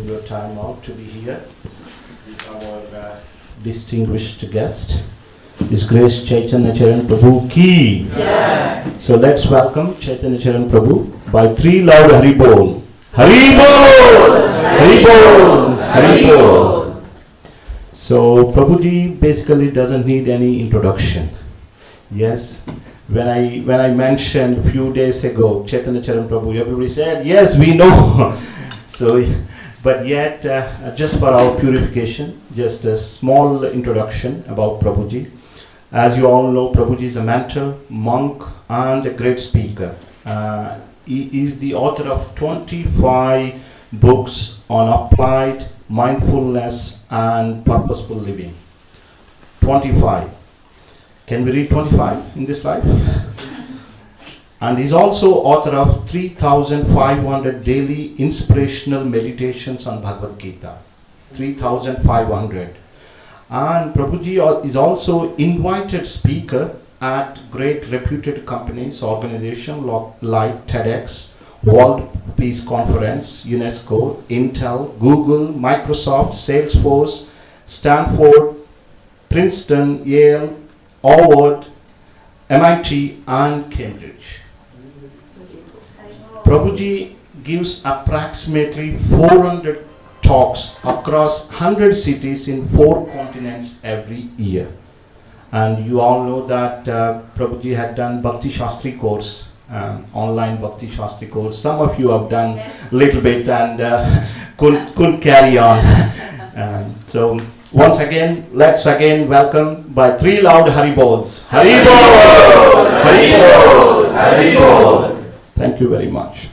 Your time out to be here with our distinguished guest, His Grace Chaitanya Charan Prabhu Ki. Jai. So let's welcome Chaitanya Charan Prabhu by three loud Hari Bol. Hari Bol! Hari Bol! Hari Bol! So Prabhuji basically doesn't need any introduction. Yes. When I mentioned a few days ago Chaitanya Charan Prabhu, everybody said, yes, we know. So, but yet, just for our purification, just a small introduction about Prabhuji. As you all know, Prabhuji is a mentor, monk, and a great speaker. He is the author of 25 books on applied mindfulness and purposeful living. 25. Can we read 25 in this life? And he's also author of 3,500 daily inspirational meditations on Bhagavad Gita. 3,500. And Prabhuji is also invited speaker at great reputed companies, organizations like TEDx, World Peace Conference, UNESCO, Intel, Google, Microsoft, Salesforce, Stanford, Princeton, Yale, Harvard, MIT, and Cambridge. Prabhuji gives approximately 400 talks across 100 cities in 4 continents every year. And you all know that Prabhuji had done Bhakti Shastri course, online Bhakti Shastri course. Some of you have done a little bit and couldn't carry on. So once again, let's again welcome by 3 loud Hari Bols. Hari Bol! Hari Bol! Hari Bol! Thank you very much.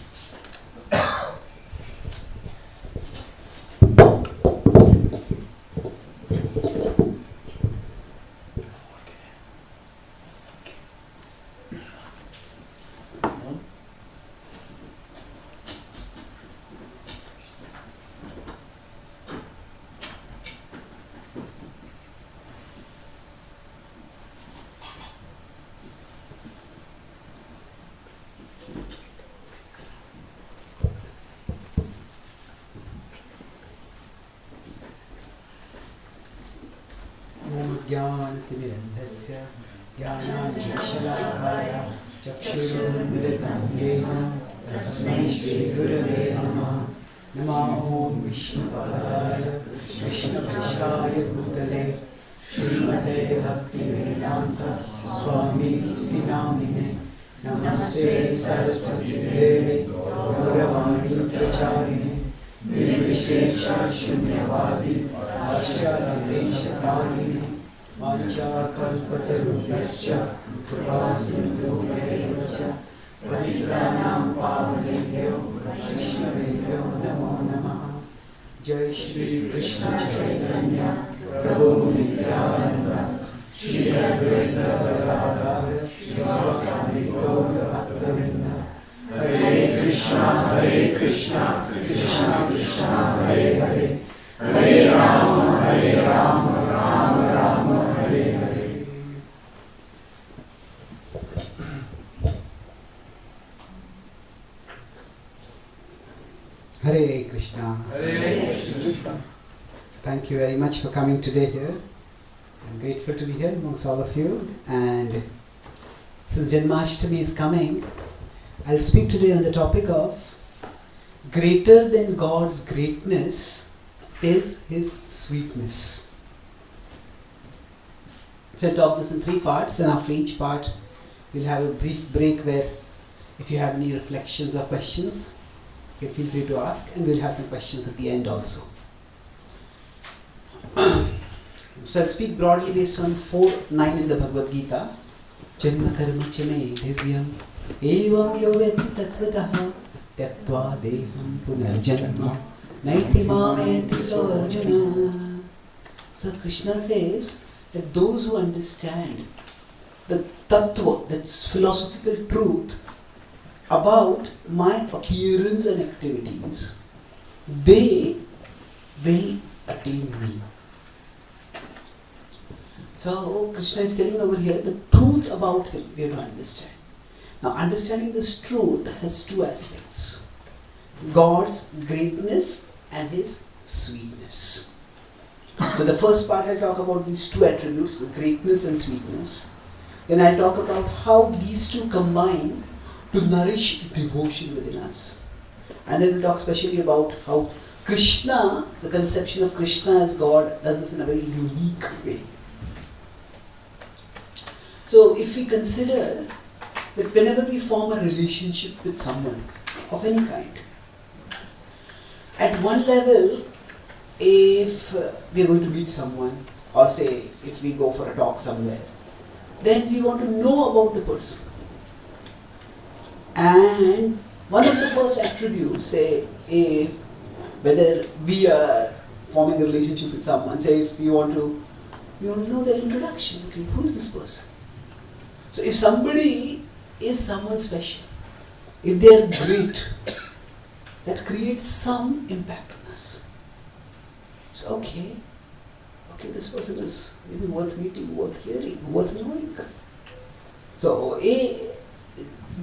ज्ञानतिमिरन्धस्य ज्ञानाञ्जनशलाकाय चक्षुरुन्मिलितं येन तस्मै श्रीगुरवे नमः। नमो विष्णुपादाय कृष्णपृष्ठाय भूतले श्रीमते भक्तिवेदान्त स्वामीति नामिने। नमस्ते सरस्वती देवे गौरवाणी प्रचारिणे निर्विशेष शून्यवादी पाश्चात्यदेशकारिणे वाञ्छाकल्पतरुभ्यश्च कृपा सिन्धुभ्यैव च पतितानां पावनेभ्यो वैष्णवेभ्यो नमो नमः। जय श्री कृष्ण चैतन्य प्रभु नित्यानंद श्री अद्वैत गदाधर श्रीवासादि गौर भक्तवृंद। हरे कृष्णा कृष्णा कृष्णा हरे हरे, हरे Ram Ram Ram Hare Hare. Hare Krishna. Hare Krishna. Thank you very much for coming today here. I'm grateful to be here amongst all of you. And since Janmashtami is coming, I'll speak today on the topic of greater than God's greatness is His sweetness. So I talk this in 3 parts, and after each part we'll have a brief break where if you have any reflections or questions, you feel free to ask, and we'll have some questions at the end also. So I'll speak broadly based on 4:9 in the Bhagavad Gita. Janma karma chame divyam evam yo vetti tattvataha tyaktva deham punarjanma naiti mameti so Arjuna. So Krishna says that those who understand the tattva, that's philosophical truth about my appearance and activities, they will attain me. So Krishna is telling over here the truth about him we have to understand. Now understanding this truth has 2 aspects. God's greatness and His sweetness. So the first part I'll talk about these two attributes, the greatness and sweetness. Then I'll talk about how these two combine to nourish devotion within us. And then we'll talk specially about how Krishna, the conception of Krishna as God, does this in a very unique way. So if we consider that whenever we form a relationship with someone of any kind, at one level, if we are going to meet someone, or say if we go for a talk somewhere, then we want to know about the person. And one of the first attributes, say, if whether we are forming a relationship with someone, say if we want to know their introduction. Okay, who is this person? So if somebody is someone special, if they are great, that creates some impact on us. So okay, this person is maybe worth meeting, worth hearing, worth knowing. So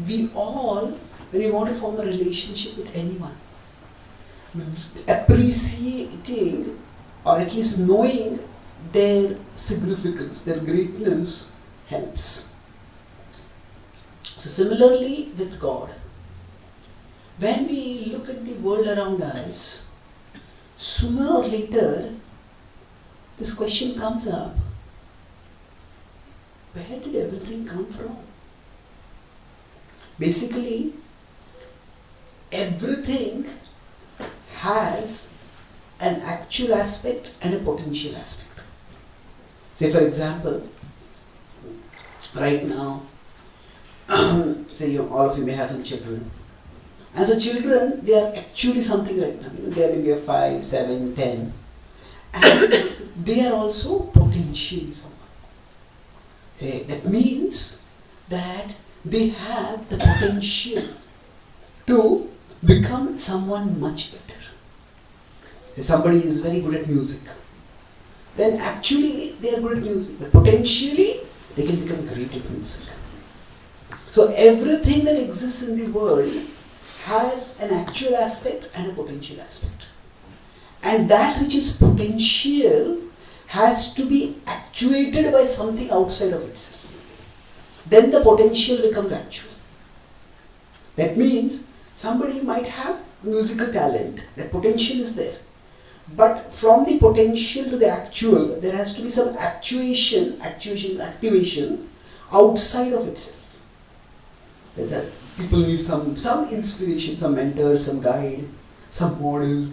we all, when we want to form a relationship with anyone, appreciating or at least knowing their significance, their greatness helps. So similarly with God, when we look at the world around us, sooner or later this question comes up: where did everything come from? Basically, everything has an actual aspect and a potential aspect. Say for example, right now, say all of you may have some children. And so children, they are actually something right now. They are maybe 5, 7, 10. And they are also potentially someone. That means that they have the potential to become someone much better. Say somebody is very good at music. Then actually they are good at music, but potentially they can become great at music. So everything that exists in the world has an actual aspect and a potential aspect. And that which is potential has to be actuated by something outside of itself. Then the potential becomes actual. That means somebody might have musical talent, that potential is there. But from the potential to the actual, there has to be some activation outside of itself. That people need some inspiration, some mentor, some guide, some model.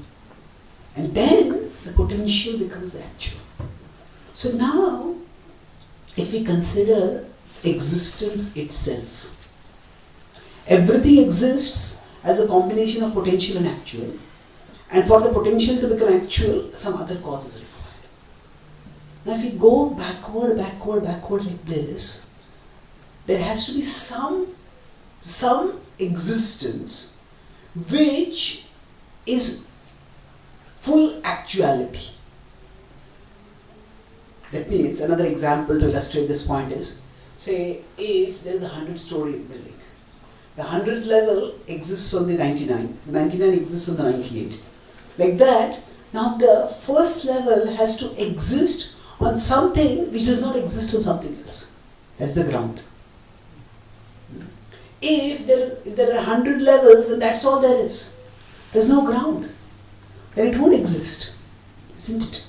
And then the potential becomes the actual. So now, if we consider existence itself, everything exists as a combination of potential and actual. And for the potential to become actual, some other cause is required. Now if we go backward like this, there has to be some existence which is full actuality. That means, another example to illustrate this point is, say if there is a 100-story building, the 100th level exists on the 99, the 99 exists on the 98. Like that, now the first level has to exist on something which does not exist on something else. That's the ground. If there are 100 levels and that's all there is, there's no ground, then it won't exist, isn't it?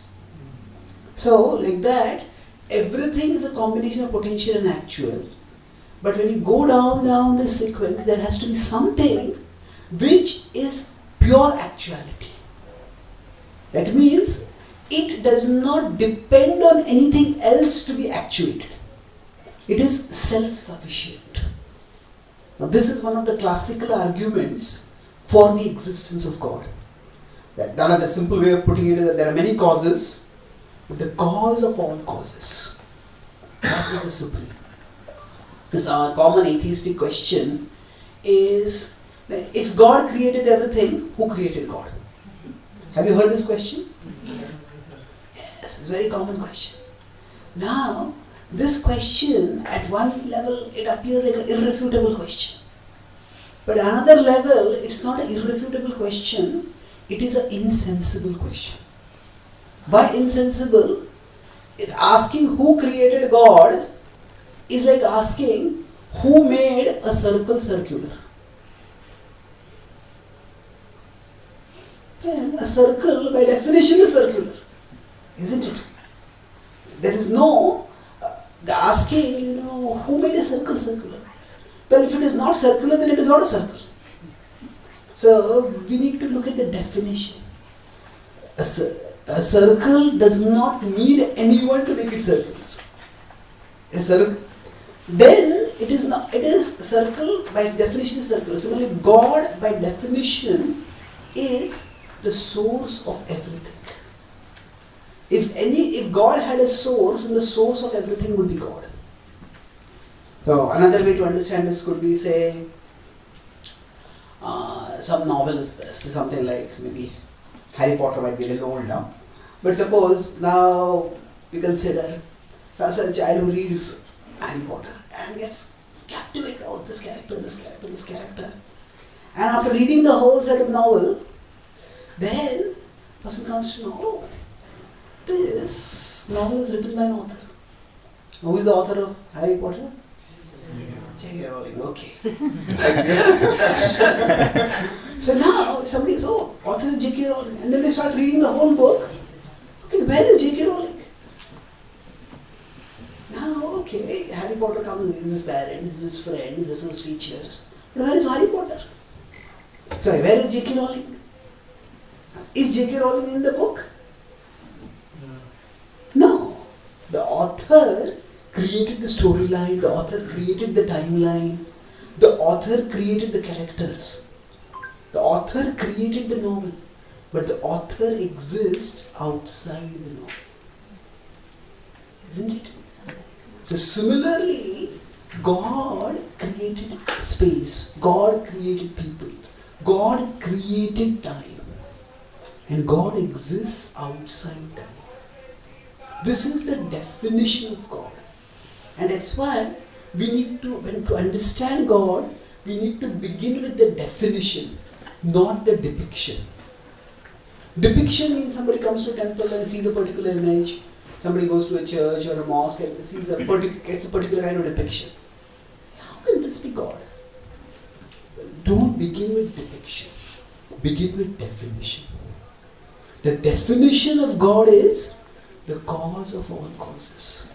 So, like that, everything is a combination of potential and actual. But when you go down this sequence, there has to be something which is pure actuality. That means it does not depend on anything else to be actuated. It is self-sufficient. Now this is one of the classical arguments for the existence of God. The simple way of putting it is that there are many causes, but the cause of all causes, that is the supreme. This common atheistic question is, if God created everything, who created God? Have you heard this question? Yes, it's a very common question. Now, this question, at one level, it appears like an irrefutable question. But at another level, it's not an irrefutable question. it is an insensible question. Why insensible? Asking who created God is like asking who made a circle circular. Well, a circle by definition is circular, isn't it? There is no asking, who made a circle circular? Well, if it is not circular, then it is not a circle. So, we need to look at the definition. A circle does not need anyone to make it circular. A circle, then it is not. It is circle by its definition is circular. Similarly, God by definition is the source of everything. If God had a source, then the source of everything would be God. So another way to understand this could be, say, some novel is there. So something like maybe Harry Potter might be a little old now. But suppose now you consider such a child who reads Harry Potter and gets captivated about this character, this character, this character. And after reading the whole set of novel, then the person comes to know, oh, this novel is written by an author. Who is the author of Harry Potter? J.K. Rowling, okay. So now somebody says, oh, author is J.K. Rowling. And then they start reading the whole book. Okay, where is J.K. Rowling? Now, okay, Harry Potter comes, this is his parent, this is his friend, this is his teachers. But where is Harry Potter? Sorry, where is J.K. Rowling? Is J.K. Rowling in the book? No. The author created the storyline, the author created the timeline, the author created the characters, the author created the novel, but the author exists outside the novel. Isn't it? So similarly, God created space, God created people, God created time, and God exists outside time. This is the definition of God. And that's why we need to, when to understand God, we need to begin with the definition, not the depiction. Depiction means somebody comes to a temple and sees a particular image. Somebody goes to a church or a mosque and sees gets a particular kind of depiction. How can this be God? Don't begin with depiction. Begin with definition. The definition of God is the cause of all causes.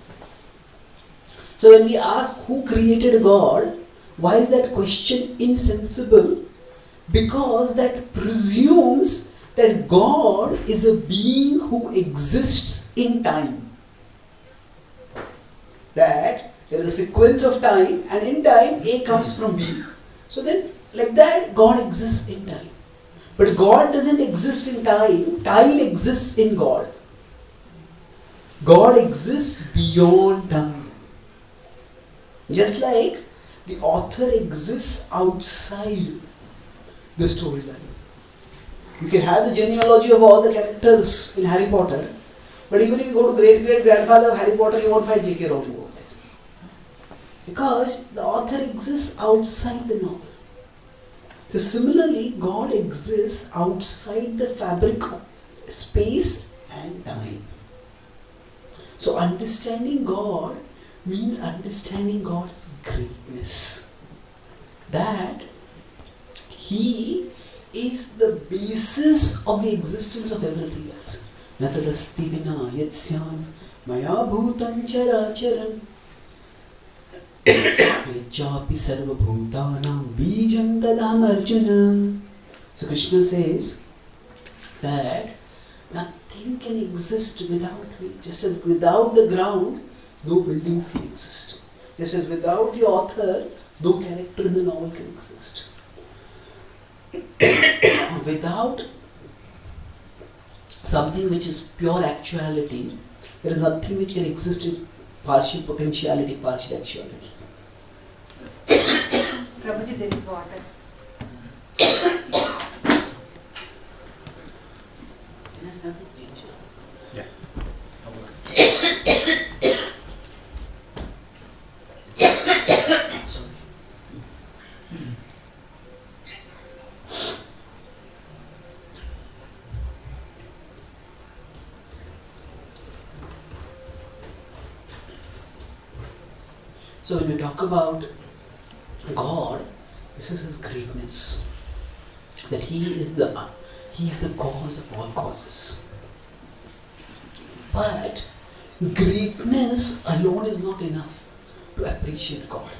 So when we ask who created God, why is that question insensible? Because that presumes that God is a being who exists in time. That there is a sequence of time, and in time A comes from B. So then, like that, God exists in time. But God doesn't exist in time, time exists in God. God exists beyond time. Just like the author exists outside the storyline. You can have the genealogy of all the characters in Harry Potter, but even if you go to great-great-grandfather of Harry Potter, you won't find J.K. Rowling over there. Because the author exists outside the novel. So similarly, God exists outside the fabric of space and time. So understanding God means understanding God's greatness. That He is the basis of the existence of everything else. Natadasti vina yatsyan maya bhutan chara charan yachapi sarva bhutanam bijam tadam arjuna. So Krishna says that nothing can exist without me. Just as without the ground, no buildings can exist. Just as without the author, no character in the novel can exist. Without something which is pure actuality, there is nothing which can exist in partial potentiality, partial actuality. Prabhuji, there is water. Yeah. Sorry. So when we talk about God, this is His greatness. That He is the cause of all causes. But greatness alone is not enough to appreciate God.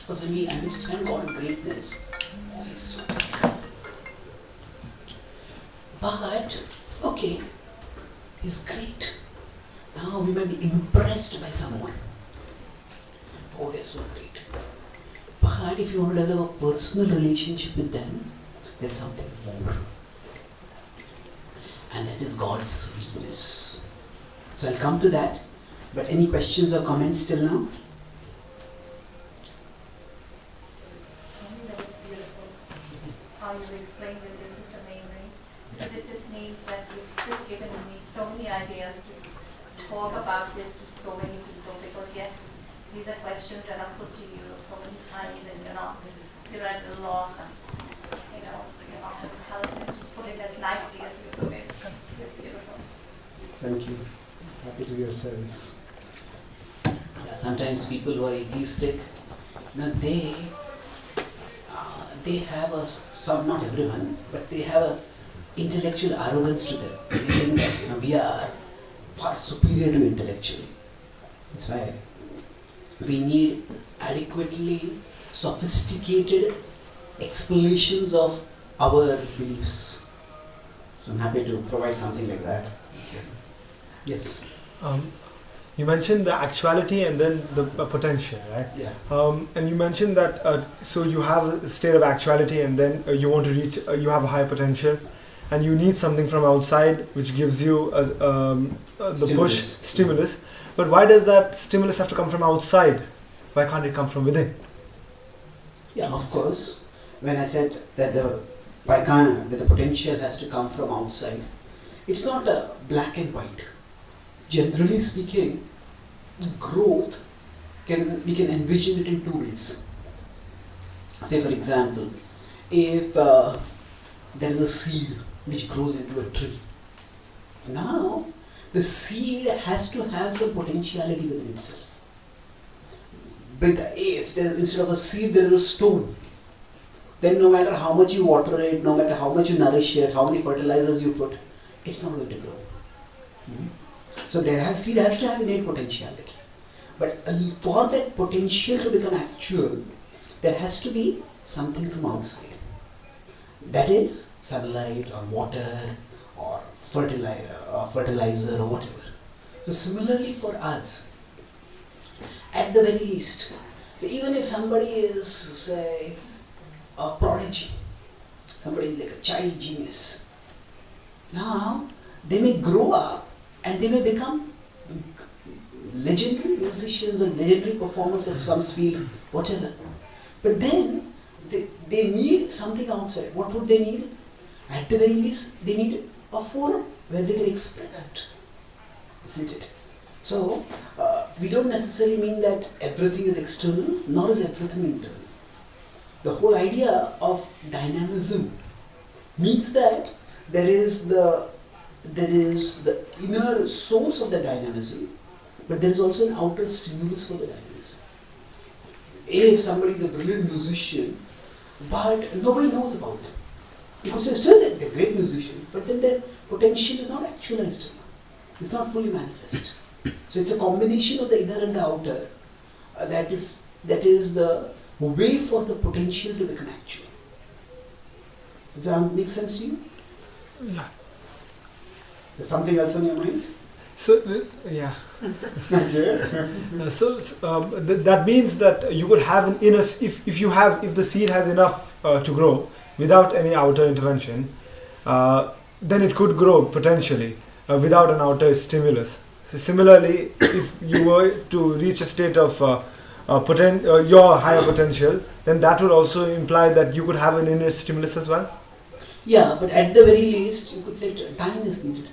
Because when we understand God's greatness, He is so big. But, okay, He's great. Now we may be impressed by someone. Oh, they're so great. But if you want to develop a personal relationship with them, there's something more. And that is God's sweetness. So I'll come to that. But any questions or comments till now? That is beautiful. How you explain that this is amazing. Because it just means that you've just given me so many ideas to talk about this to so many people. Because yes, these are questions that are put to you so many times and you're at a loss and you're not helping to put it as nicely as you put it. It's just beautiful. Thank you. Happy to be of service. Yeah, sometimes people who are atheistic, they have not everyone, but they have a intellectual arrogance to them. They think that we are far superior to intellectually. That's why we need adequately sophisticated explanations of our beliefs. So I'm happy to provide something like that. Yes. You mentioned the actuality and then the potential, right? Yeah. And you mentioned that so you have a state of actuality and then you want to reach, you have a high potential and you need something from outside which gives you the push, stimulus. But why does that stimulus have to come from outside? Why can't it come from within? Yeah, of course. When I said that the potential has to come from outside, it's not black and white. Generally speaking, growth we can envision it in two ways. Say for example, if there is a seed which grows into a tree, now the seed has to have some potentiality within itself. But if instead of a seed there is a stone, then no matter how much you water it, no matter how much you nourish it, how many fertilizers you put, it's not going to grow. So seed has to have innate potentiality. But for that potential to become actual, there has to be something from outside. That is sunlight or water or fertilizer or whatever. So similarly for us, at the very least, so even if somebody is, say, a prodigy, somebody is like a child genius, now they may grow up and they may become legendary musicians or legendary performers of some field, whatever. But then they need something outside. What would they need? At the very least, they need a forum where they can express it. Isn't it? So, we don't necessarily mean that everything is external, nor is everything internal. The whole idea of dynamism means that there is the inner source of the dynamism, but there is also an outer stimulus for the dynamism. If somebody is a brilliant musician, but nobody knows about them, because they're still a great musician, but then their potential is not actualized, it's not fully manifest. So it's a combination of the inner and the outer that is the way for the potential to become actual. Does that make sense to you? Yeah. There's something else on your mind? So, yeah. That means that you would have an inner, if the seed has enough to grow without any outer intervention, then it could grow potentially without an outer stimulus. So similarly, if you were to reach a state of your higher potential, then that would also imply that you could have an inner stimulus as well? Yeah, but at the very least, you could say time is needed.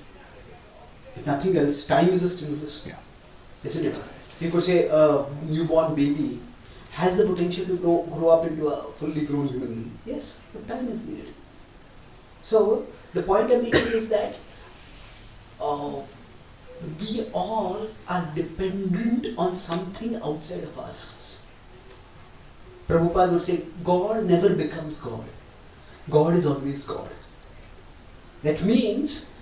If nothing else, time is a stimulus. Yeah. Isn't it? You could say a newborn baby has the potential to grow up into a fully grown human being. Yes, but time is needed. So, the point I'm making is that we all are dependent on something outside of ourselves. Prabhupada would say, God never becomes God. God is always God. That means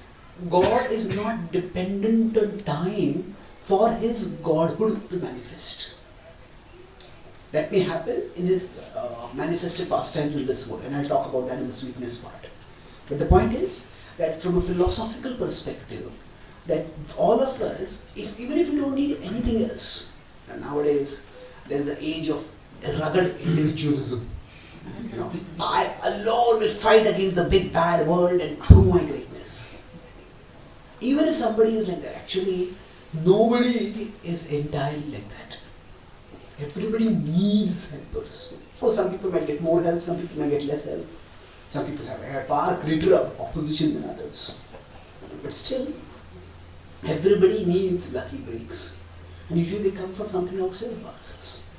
God is not dependent on time for his Godhood to manifest. That may happen in his manifested pastimes in this world, and I'll talk about that in the sweetness part. But the point is that from a philosophical perspective, that all of us, even if we don't need anything else, and nowadays there's the age of rugged individualism. You know, I alone will fight against the big bad world and prove my greatness. Even if somebody is like that, actually nobody is entirely like that. Everybody needs helpers. Of course, some people might get more help, some people might get less help. Some people have far greater opposition than others. But still, everybody needs lucky breaks. And usually they come from something outside of ourselves.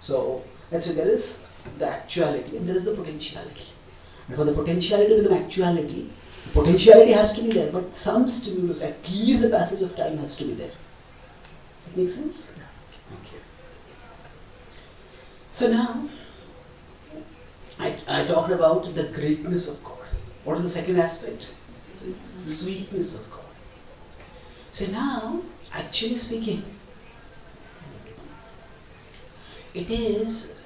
So, that's why there is the actuality and there is the potentiality. And for the potentiality to become actuality, the potentiality has to be there, but some stimulus, at least the passage of time has to be there. That makes sense? Yeah. Thank you. So now, I talked about the greatness of God. What is the second aspect? Sweetness of God. So now, actually speaking, it is,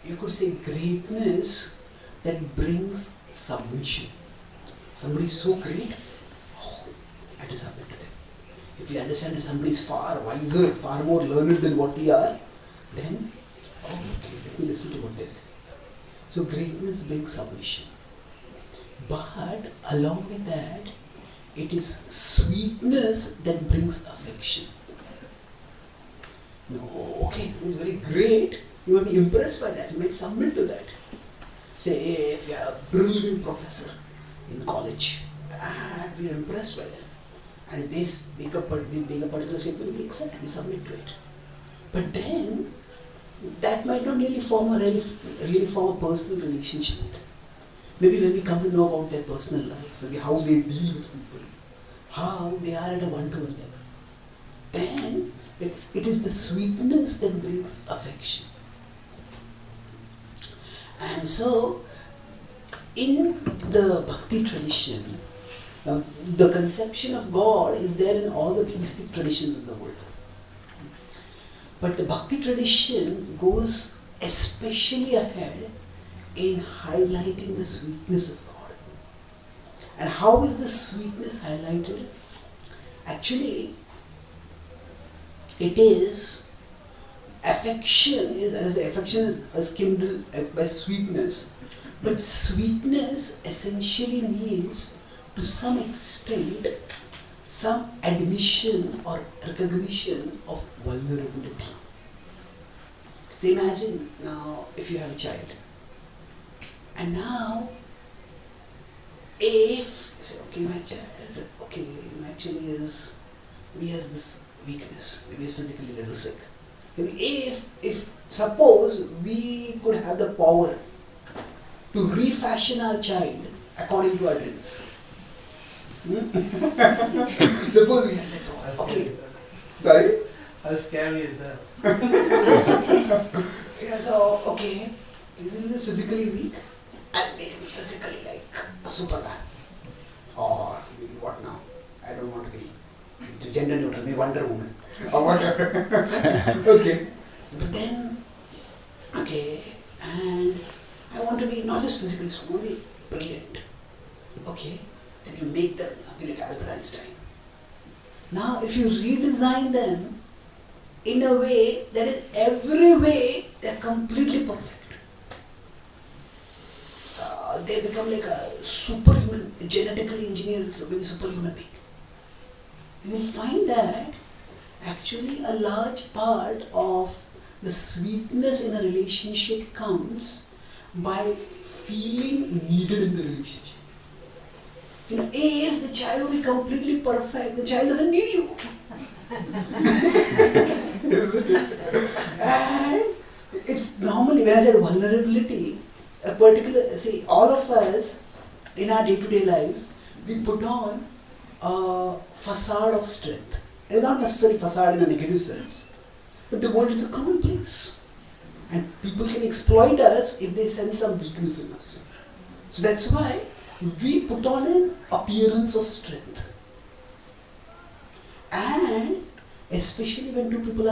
you could say, greatness that brings submission. Somebody is so great, I have to submit to them. If we understand that somebody is far wiser, far more learned than what we are, then, okay, let me listen to what they say. So greatness brings submission. But along with that, it is sweetness that brings affection. No, okay, it's very great. You might be impressed by that. You might submit to that. Say, if you are a brilliant professor in college, and we are impressed by them, and if they make a particular statement, we accept, we submit to it. But then, that might not really form a personal relationship with them. Maybe when we come to know about their personal life, maybe how they deal with people, how they are at a one-to-one level, then it is the sweetness that brings affection. And so, in the bhakti tradition, the conception of God is there in all the theistic traditions of the world. But the bhakti tradition goes especially ahead in highlighting the sweetness of God. And how is the sweetness highlighted? Actually, it is affection is kindled by sweetness. But sweetness essentially means, to some extent, some admission or recognition of vulnerability. So imagine now if you have a child, and now if you say, okay, my child, okay, actually he has this weakness, maybe he's physically a little sick. Maybe if suppose we could have the power to refashion our child according to our dreams. Suppose we had that power. Okay. Sorry? How scary is that? So, okay, he's a little physically weak. I'll make him physically like a Superman. Or maybe what now? I don't want to be gender neutral, maybe Wonder Woman. Or whatever. Okay. But then, okay, and I want to be not just physically strong, only brilliant. Okay, then you make them something like Albert Einstein. Now, if you redesign them in a way that is every way they're completely perfect, they become like a superhuman, genetically engineered, superhuman being. You will find that actually a large part of the sweetness in a relationship comes by feeling needed in the relationship. You know, if the child will be completely perfect, the child doesn't need you. And it's normally, when I said vulnerability, a particular, see, all of us in our day-to-day lives, we put on a facade of strength. And it's not necessarily facade in a negative sense. But the world is a cruel place. And people can exploit us if they sense some weakness in us. So that's why we put on an appearance of strength. And especially when two people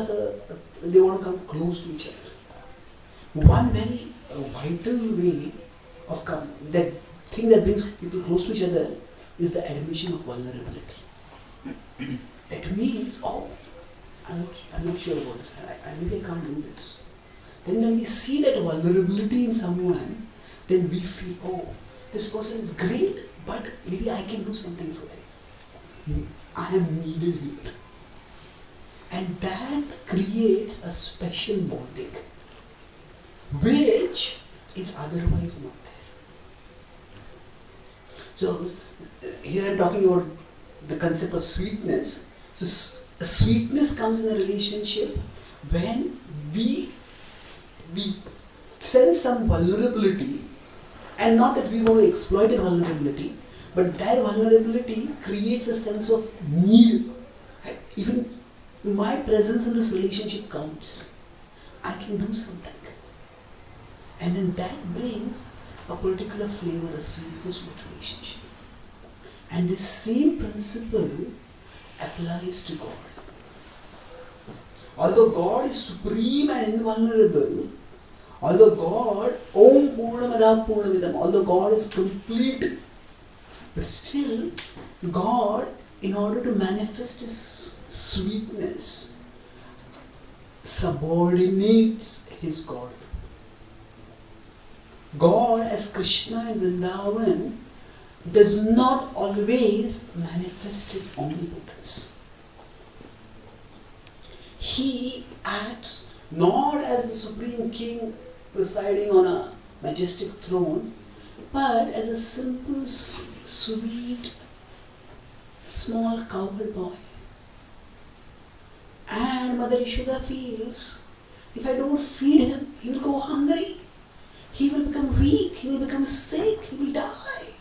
they want to come close to each other. One very vital way of that thing that brings people close to each other is the admission of vulnerability. That means, oh, I'm not sure about this. Maybe I can't do this. Then when we see that vulnerability in someone, then we feel, oh, this person is great, but maybe I can do something for them. I am needed here. And that creates a special bonding, which is otherwise not there. So, here I'm talking about the concept of sweetness. So, sweetness comes in a relationship when we sense some vulnerability, and not that we want to exploit a vulnerability, but that vulnerability creates a sense of need. Even my presence in this relationship counts. I can do something. And then that brings a particular flavor, a sweetness to the relationship. And this same principle applies to God. Although God is supreme and invulnerable, although God, Om Purnamada Purnamidam, although God is complete, but still, God, in order to manifest His sweetness, subordinates His God. God, as Krishna in Vrindavan, does not always manifest His omnipotence. He acts not as the supreme king presiding on a majestic throne, but as a simple, sweet, small cowherd boy. And Mother Yashoda feels, if I don't feed him, he will go hungry. He will become weak, he will become sick, he will die.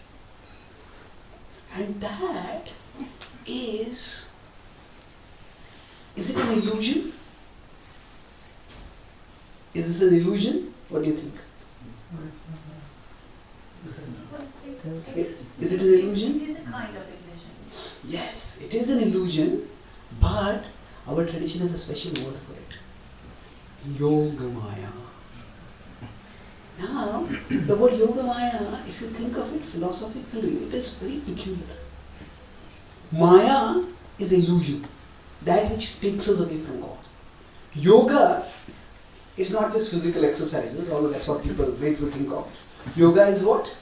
And that is it an illusion? Is this an illusion? What do you think? Is it an illusion? It is a kind of illusion. Yes, it is an illusion, but our tradition has a special word for it. Yogamaya. Now, the word Yogamaya, if you think of it philosophically, it is very peculiar. Maya is illusion, that which takes us away from God. Yoga is not just physical exercises, although that's what people think of. Yoga is what?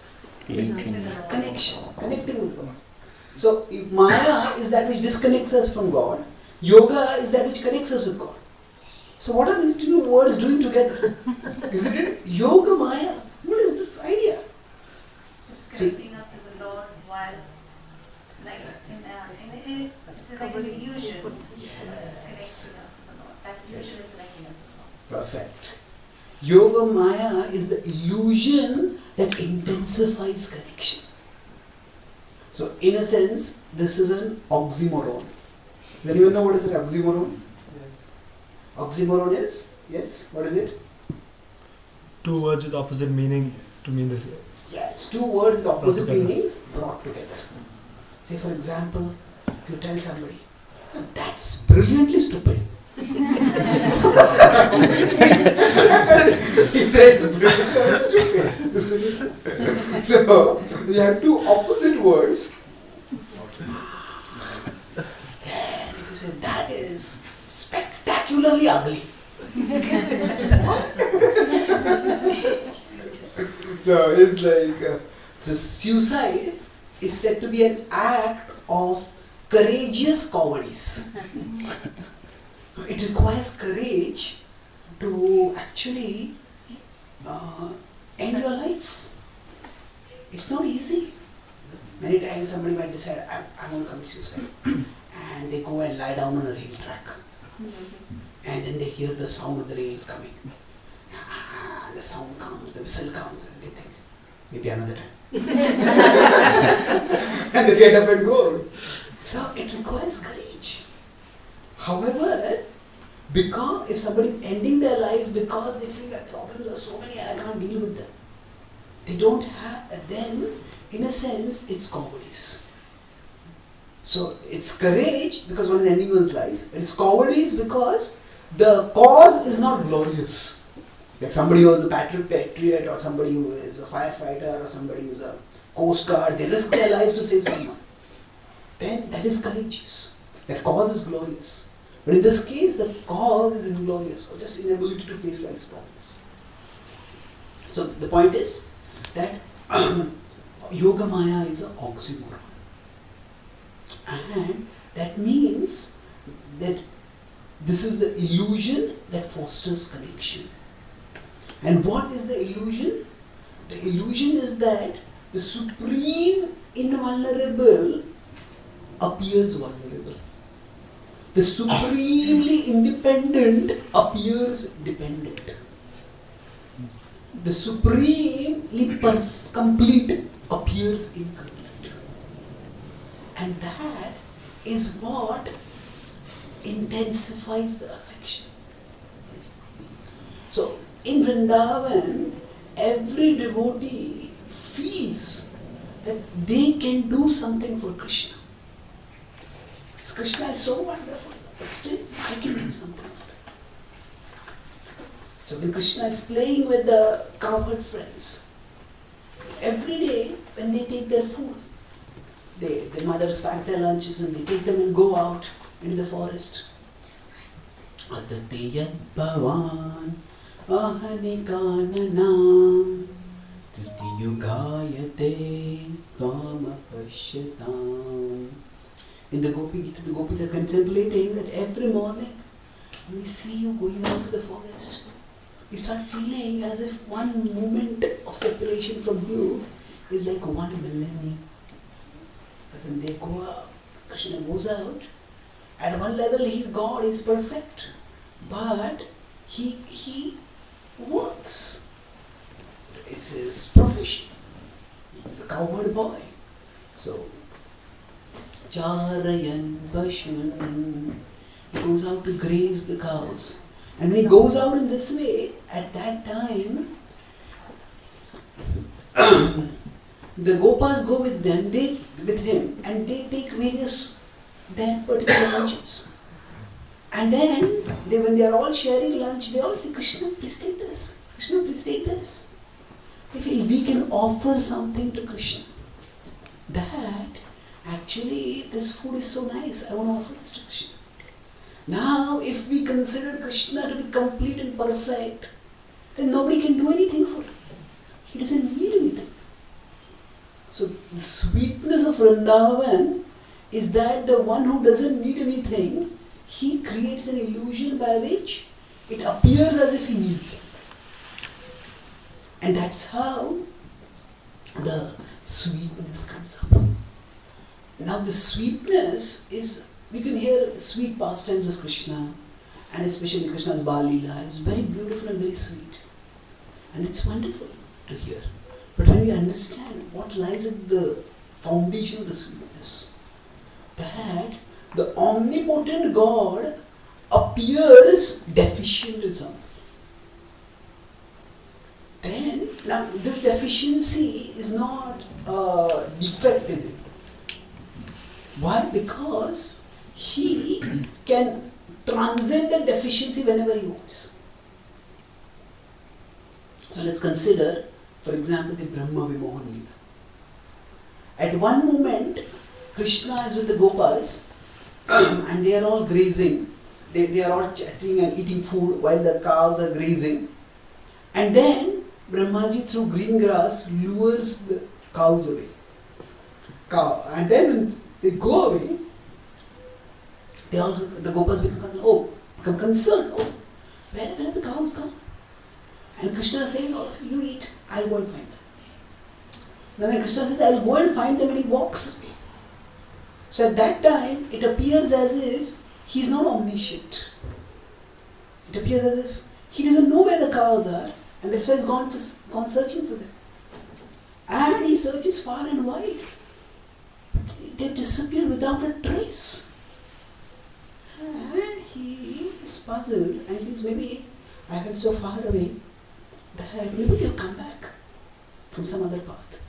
Connection, connecting with God. So, if Maya is that which disconnects us from God, Yoga is that which connects us with God. So what are these two words doing together? Isn't it? Yoga Maya. What is this idea? It's connecting us to the Lord while, like, it's like an illusion. Yes. Connecting us to the Lord. That illusion is connecting us to the Lord. Perfect. Yoga Maya is the illusion that intensifies connection. So in a sense, this is an oxymoron. Does anyone know what is an oxymoron? Oxymoron is? Yes? What is it? Two words with opposite meaning to mean the same. Yes, two words with opposite together. meanings brought together. Say for example, if you tell somebody, that's brilliantly stupid. That's brilliantly stupid. So, we have two opposite words. And if you say, that is spectacularly ugly. So it's like, so suicide is said to be an act of courageous cowardice. It requires courage to actually end your life. It's not easy. Many times somebody might decide, I want to commit suicide. And they go and lie down on a rail track. And then they hear the sound of the rail coming. The sound comes, the whistle comes, and they think, maybe another time. And they get up and go. So it requires courage. However, because if somebody is ending their life because they feel that problems are so many and I can't deal with them, they don't have, then in a sense it's cowardice. So it's courage because one is ending one's life, and it's cowardice because the cause is not glorious. Like somebody who is a patriot or somebody who is a firefighter or somebody who is a coast guard, they risk their lives to save someone. Then that is courageous. That cause is glorious. But in this case, the cause is inglorious, or just inability to face life's problems. So the point is that Yoga Maya is an oxymoron. And that means that this is the illusion that fosters connection. And what is the illusion? The illusion is that the supreme invulnerable appears vulnerable. The supremely independent appears dependent. The supremely complete appears incomplete. And that is what intensifies the affection. So, in Vrindavan, every devotee feels that they can do something for Krishna. Krishna is so wonderful, but still I can do something for it. So when Krishna is playing with the cowherd friends, every day when they take their food, their mothers pack their lunches and they take them and go out into the forest. Adate bhavan ahanikananam tritiyugayate tvama pashyatam. In the Gopi Gita, the gopis are contemplating that every morning when we see you going out to the forest, we start feeling as if one moment of separation from you is like 1 millennium. But when they go out, Krishna goes out, at one level he is God, he is perfect, but he works. It's his profession. He's a cowherd boy. So, Charayan Bashman, he goes out to graze the cows. And when he goes out in this way, at that time, the Gopas go with him, and they take various their particular lunches. And then, when they are all sharing lunch, they all say, Krishna, please take this. Krishna, please take this. If we can offer something to Krishna, that actually this food is so nice, I want to offer this to Krishna. Now, if we consider Krishna to be complete and perfect, then nobody can do anything for him. He doesn't need anything. So, the sweetness of Vrindavan is that the one who doesn't need anything, he creates an illusion by which it appears as if he needs something. And that's how the sweetness comes up. Now the sweetness is, we can hear sweet pastimes of Krishna, and especially Krishna's Bal Leela is very beautiful and very sweet. And it's wonderful to hear. But when we understand what lies at the foundation of the sweetness, that the omnipotent God appears deficient in something. Then, now this deficiency is not a defect in him. Why? Because he can transcend the deficiency whenever he wants. So let's consider, for example, the Brahma Vimohan Leela. At one moment, Krishna is with the Gopas and they are all grazing. They are all chatting and eating food while the cows are grazing. And then Brahmaji through green grass lures the cows away. And then when they go away, the Gopas become concerned. Oh, where are the cows gone? And Krishna says, oh, you eat, I'll go and find them. Then when Krishna says, I'll go and find them, and he walks away. So at that time, it appears as if he's not omniscient. It appears as if he doesn't know where the cows are, and that's why he's gone searching for them. And he searches far and wide. They disappear without a trace. And puzzled and thinks maybe I went so far away that maybe they'll come back from some other path.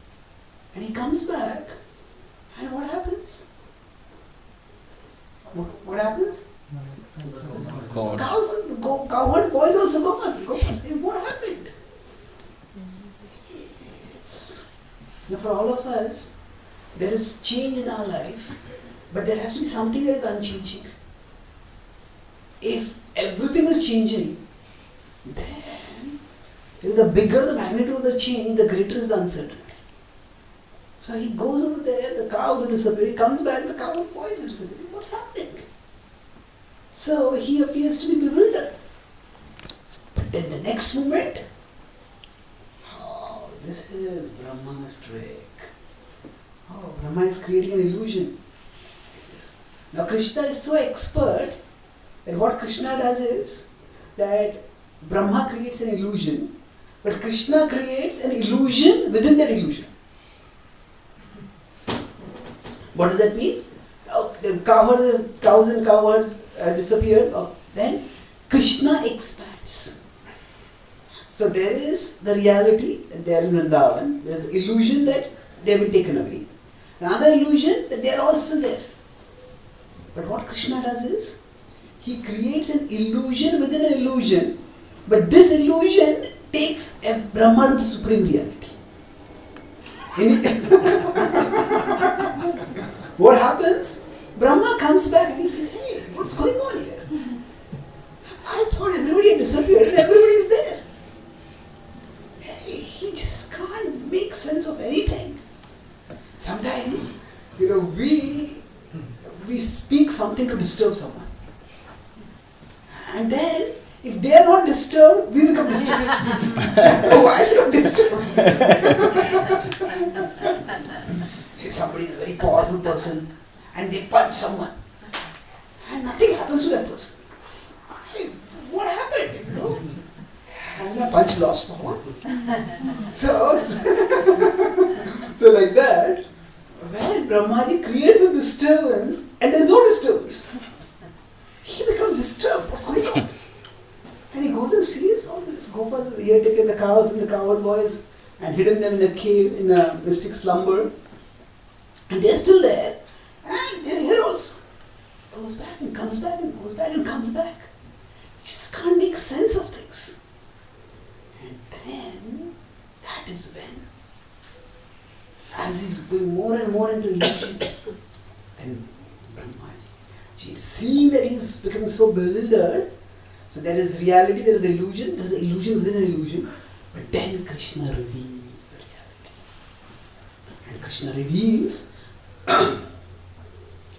And he comes back, and what happens? What happens? Cows, the cowherd boys also gone. What happened? Now for all of us, there is change in our life, but there has to be something that is unchanging. If everything is changing, then the bigger the magnitude of the change, the greater is the uncertainty. So he goes over there, the cows are disappearing, he comes back, the cowherd boys are disappearing. What's happening? So he appears to be bewildered. But then the next moment, oh, this is Brahma's trick. Oh, Brahma is creating an illusion. Yes. Now Krishna is so expert that what Krishna does is that Brahma creates an illusion, but Krishna creates an illusion within that illusion. What does that mean? Oh, the cows and cowherds disappeared. Oh, then Krishna expands. So there is the reality that they are in Vrindavan. There is the illusion that they have been taken away. Another illusion that they are all still there. But what Krishna does is, he creates an illusion within an illusion, but this illusion takes a Brahma to the supreme reality. What happens? Brahma comes back and he says, hey, what's going on here? I thought everybody had disappeared and everybody is there. Hey, he just can't make sense of anything. Sometimes, we speak something to disturb someone. And then, if they are not disturbed, we become disturbed. Oh, I'm not disturbed. Say somebody is a very powerful person and they punch someone and nothing happens to that person. Hey, what happened? And my punch lost power. So like that, when Brahmaji creates the disturbance and there is no disturbance, he becomes disturbed. What's going on? And he goes and sees all these gopas. He had taken the cows and the cowherd boys and hidden them in a cave in a mystic slumber. And they're still there. And they're heroes. Goes back and comes back and goes back and comes back. He just can't make sense of things. And then, that is when, as he's going more and more into illusion, then Brahmaji is seeing that he's becoming so bewildered. So there is reality, there is illusion, there is illusion within illusion. But then Krishna reveals the reality. And Krishna reveals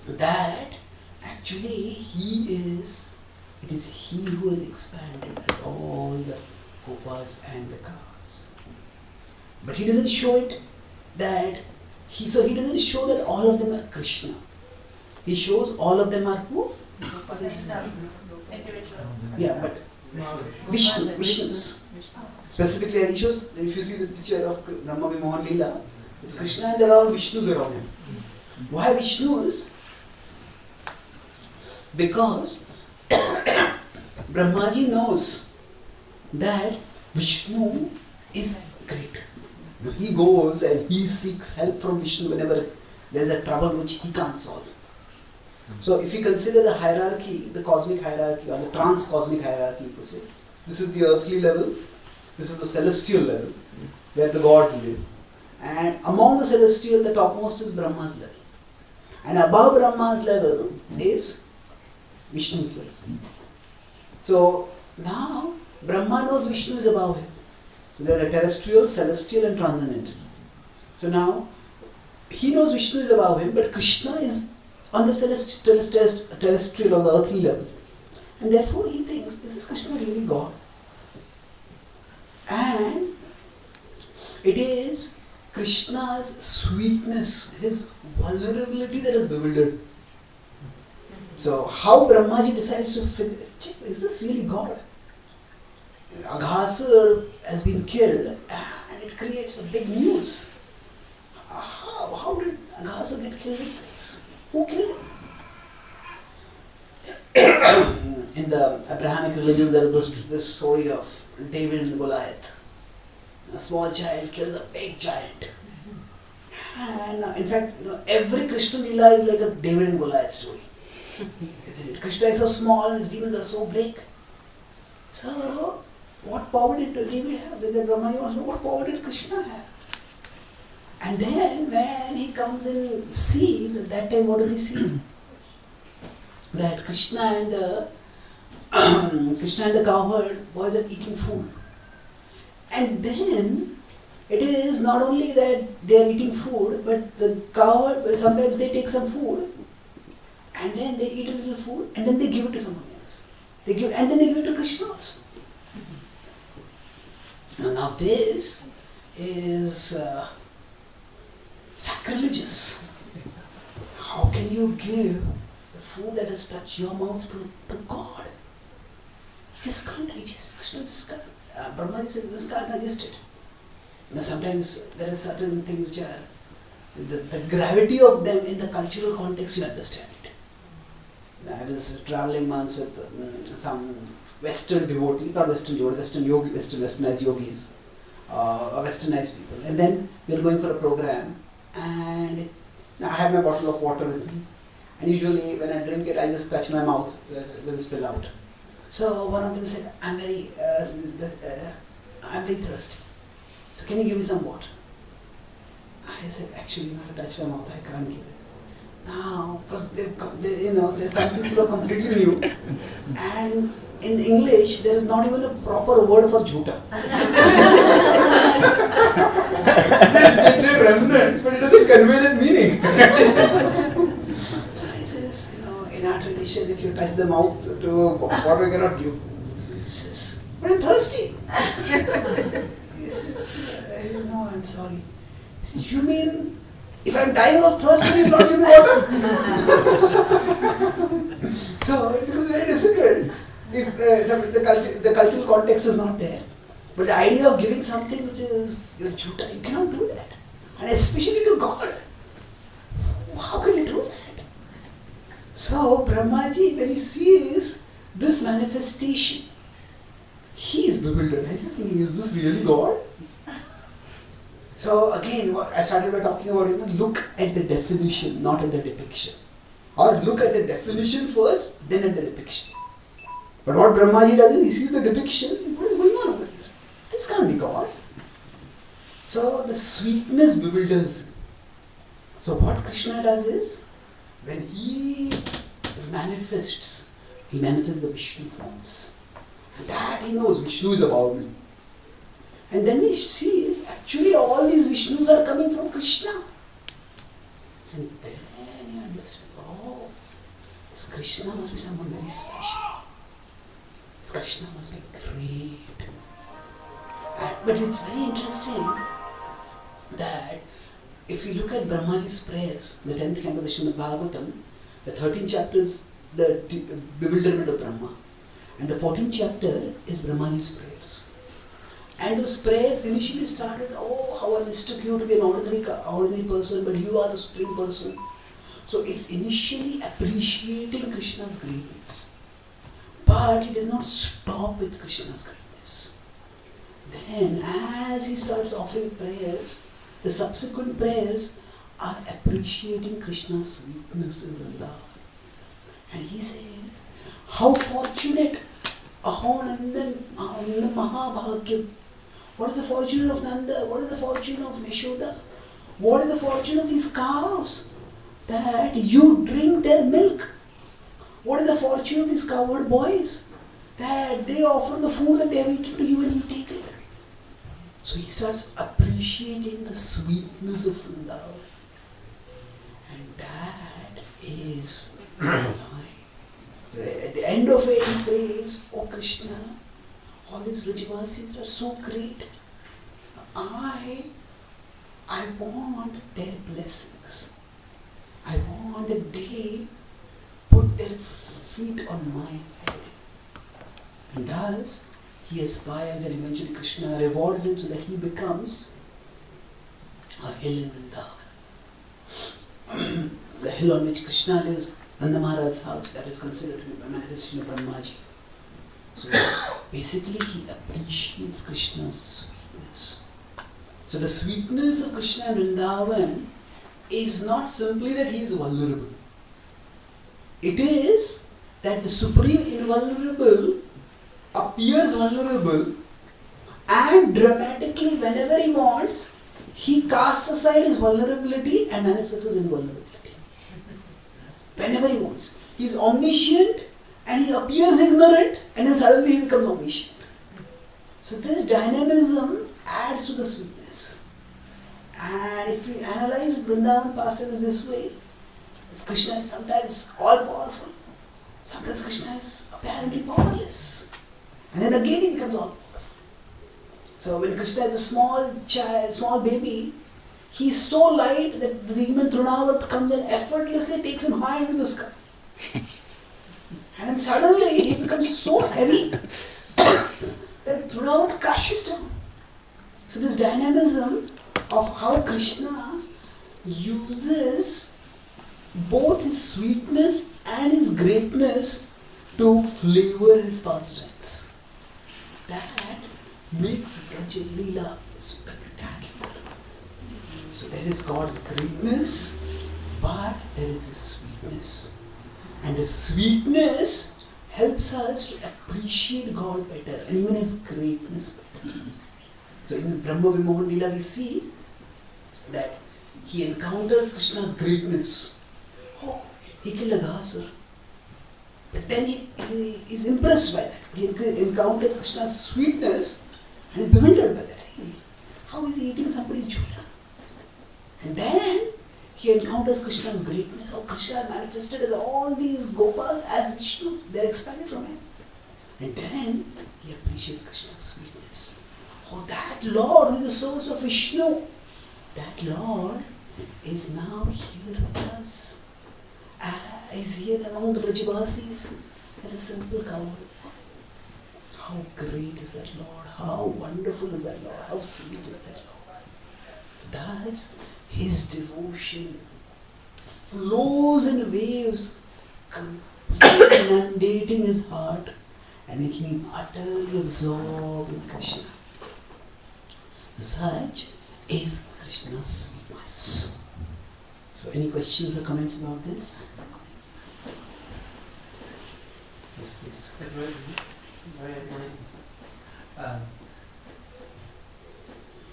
that actually it is he who has expanded as all the gopas and the cows. But he doesn't show it that he doesn't show that all of them are Krishna. He shows all of them are who? Yeah, but Vishnus. Specifically, he shows, if you see this picture of Brahma Mohan Leela, it's Krishna and there are all Vishnus around him. Why Vishnus? Because Brahmaji knows that Vishnu is great. He goes and he seeks help from Vishnu whenever there is a trouble which he can't solve. So if you consider the hierarchy, the cosmic hierarchy or the trans-cosmic hierarchy, you could say, this is the earthly level, this is the celestial level, where the gods live. And among the celestial, the topmost is Brahma's level. And above Brahma's level is Vishnu's level. So now Brahma knows Vishnu is above him. So there is a terrestrial, celestial and transcendental. So now he knows Vishnu is above him, but Krishna is on the terrestrial or the earthly level. And therefore he thinks, is this Krishna really God? And it is Krishna's sweetness, his vulnerability that has bewildered. So how Brahmaji decides to figure, is this really God? Aghasur has been killed and it creates a big news. How did Aghasur get killed like this? Who killed him? In in the Abrahamic religion there is this story of David and Goliath. A small child kills a big giant. And in fact, every Krishna Leela is like a David and Goliath story. Isn't it? Krishna is so small and his demons are so big. So, what power did David have? When the Brahma wants to know, what power did Krishna have? And then when he comes and sees, at that time what does he see? That Krishna and the cowherd boys are eating food. And then it is not only that they are eating food, but the cowherd, sometimes they take some food and then they eat a little food and then they give it to someone else. And then they give it to Krishna also. Now this is sacrilegious. How can you give the food that has touched your mouth to God? He just can't digest. Krishna just can't. Brahma just can't digest it. Sometimes there are certain things which are the gravity of them in the cultural context, you understand it. I was traveling once with some Western devotees, not Western devotees, Westernized yogis, Westernized people. And then we were going for a program, and I had my bottle of water with me. And usually when I drink it, I just touch my mouth, let it spill out. So one of them said, I'm very thirsty. So can you give me some water? I said, actually, not to touch my mouth, I can't give it. Now, because there's some people who are completely new, and in English there is not even a proper word for jhuta. You can say remnants, but it doesn't convey that meaning. So he says, in our tradition, if you touch the mouth to water, you cannot give. He says, but I'm thirsty. He says, no, I'm sorry. You mean, if I'm dying of thirst, please not give me water? So it becomes very difficult if the cultural context is not there. But the idea of giving something which is your jhuta, you cannot do that. And especially to God. How can you do that? So Brahmaji, when he sees this manifestation, he is bewildered. He's thinking, is this really God? So again, what I started by talking about, look at the definition, not at the depiction. Or look at the definition first, then at the depiction. But what Brahmaji does is, he sees the depiction, what is going on over here? This can't be God. So the sweetness bewilders him. So what Krishna does is, when he manifests the Vishnu forms. And that he knows, Vishnu is above me. And then he sees, actually all these Vishnus are coming from Krishna. And then he understands, oh, this Krishna must be someone very special. This Krishna must be great. But it's very interesting that if you look at Brahmaji's prayers, the 10th canto of the Srimad Bhagavatam, the 13th chapter is the bewilderment of Brahma. And the 14th chapter is Brahmaji's prayers. And those prayers initially started, oh, how I mistook you to be an ordinary person, but you are the Supreme Person. So it's initially appreciating Krishna's greatness. But it does not stop with Krishna's greatness. Then as he starts offering prayers, the subsequent prayers are appreciating Krishna's sweetness in Vrindavan. And he says, how fortunate Ahonandan Mahabhagyam. What is the fortune of Nanda? What is the fortune of Yashoda? What is the fortune of these cows? That you drink their milk. What is the fortune of these cowherd boys? That they offer the food that they have eaten to you and you take it. So he starts appreciating the sweetness of Vrindavan. And that is life. At the end of it, he prays, oh Krishna, all these Rajavasis are so great. I want their blessings. I want that they put their feet on my head. And thus, he aspires and eventually Krishna rewards him so that he becomes a hill in Vrindavan. The hill on which Krishna lives, Nanda Maharaj's house, that is considered to be a manifestation of Brahmaji. So basically he appreciates Krishna's sweetness. So the sweetness of Krishna in Vrindavan is not simply that he is vulnerable. It is that the Supreme Invulnerable appears vulnerable, and dramatically whenever he wants, he casts aside his vulnerability and manifests his invulnerability. Whenever he wants. He is omniscient and he appears ignorant, and then suddenly he becomes omniscient. So this dynamism adds to the sweetness. And if we analyze Vrindavan pastimes this way, Krishna is sometimes all powerful, sometimes Krishna is apparently powerless, and then again he becomes all powerful. So when Krishna is a small child, small baby, he is so light that the demon Trunavata comes and effortlessly takes him high into the sky. And then suddenly he becomes so heavy that Trunavata crushes him. So this dynamism of how Krishna uses both his sweetness and his greatness to flavor his pastimes, that makes Braja Leela spectacular. So there is God's greatness, but there is his sweetness. And the sweetness helps us to appreciate God better and even his greatness better. So in Brahma Vimohan Leela we see that he encounters Krishna's greatness. Oh, he killed a Ghasur. But then he is impressed by that. He encounters Krishna's sweetness and is bewildered by that. Hey, how is he eating somebody's jhula? And then he encounters Krishna's greatness. How Krishna is manifested as all these Gopas as Vishnu. They are expanded from him. And then he appreciates Krishna's sweetness. Oh, that Lord who is the source of Vishnu, that Lord is now here with us. Is here among the Brajavasis as a simple coward. How great is that Lord? How wonderful is that Lord? How sweet is that Lord? Thus, his devotion flows in waves, completely inundating his heart and making him utterly absorbed in Krishna. So such is Krishna's sweetness. So any questions or comments about this? Yes, please. That's very annoying.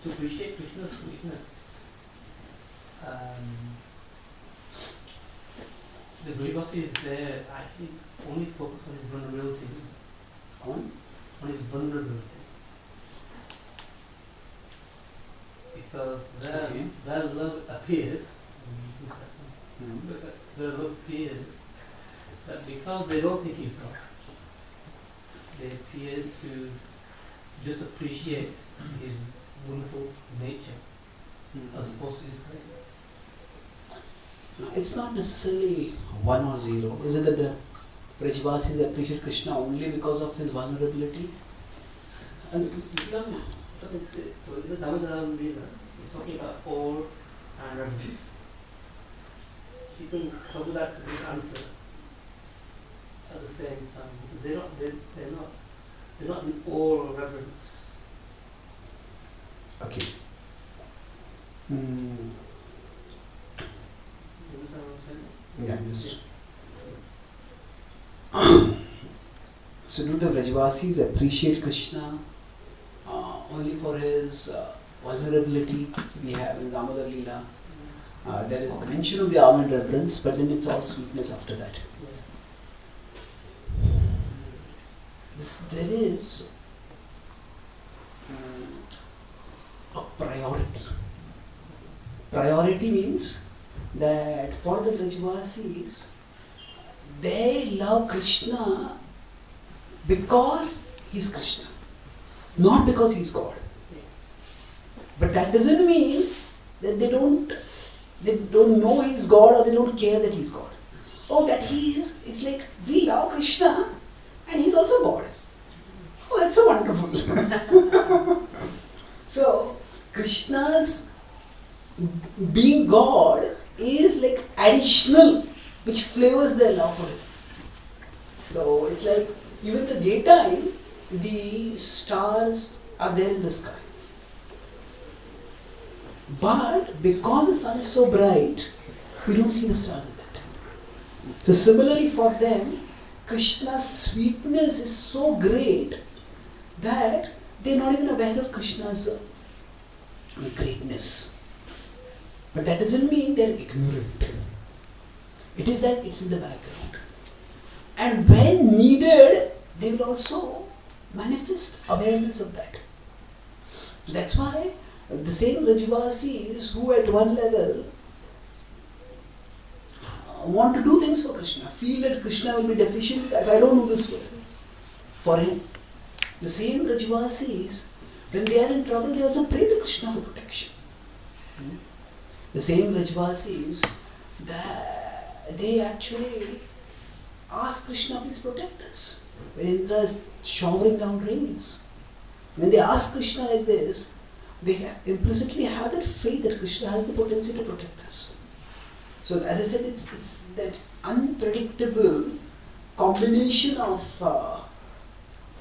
To appreciate Krishna's sweetness, the Brajavasis there actually only focus on his vulnerability. On his vulnerability. Because their love appears, their love appears that because they don't think he's God, they appear to just appreciate his wonderful nature as opposed to his greatness. It's not necessarily 1 or 0. Is it that the Brajavasis appreciate Krishna only because of his vulnerability? And So in the Damodara Leela, he's talking about awe and reverence. You can come to that this answer at the same time because they're not in awe or reverence. okay. You understand what I'm saying? Yeah, yes. So do the Brajavasis appreciate Krishna only for his vulnerability? We have in Damodar Leela. There is the mention of the almond reverence, but then it's all sweetness after that. There is a priority. Priority means that for the Brajavasis, they love Krishna because he's Krishna, not because he's God. But that doesn't mean that they don't know he's God or they don't care that he's God. Oh, that he is, it's like we love Krishna and he's also God. Oh, that's so wonderful. So, Krishna's being God is like additional, which flavors their love for him. So, it's like Even the daytime, the stars are there in the sky. But because the sun is so bright, we don't see the stars at that time. So similarly for them, Krishna's sweetness is so great that they're not even aware of Krishna's greatness. But that doesn't mean they're ignorant. It is that it's in the background. And when needed, they will also manifest awareness of that. That's why the same Rajavasis who at one level want to do things for Krishna, feel that Krishna will be deficient, that I don't do this for him. The same Rajavasis, when they are in trouble, they also pray to Krishna for protection. The same Rajavasis, they actually ask Krishna, please protect us. When Indra is showering down rains, when they ask Krishna like this, they implicitly have that faith that Krishna has the potential to protect us. So as I said, it's that unpredictable combination of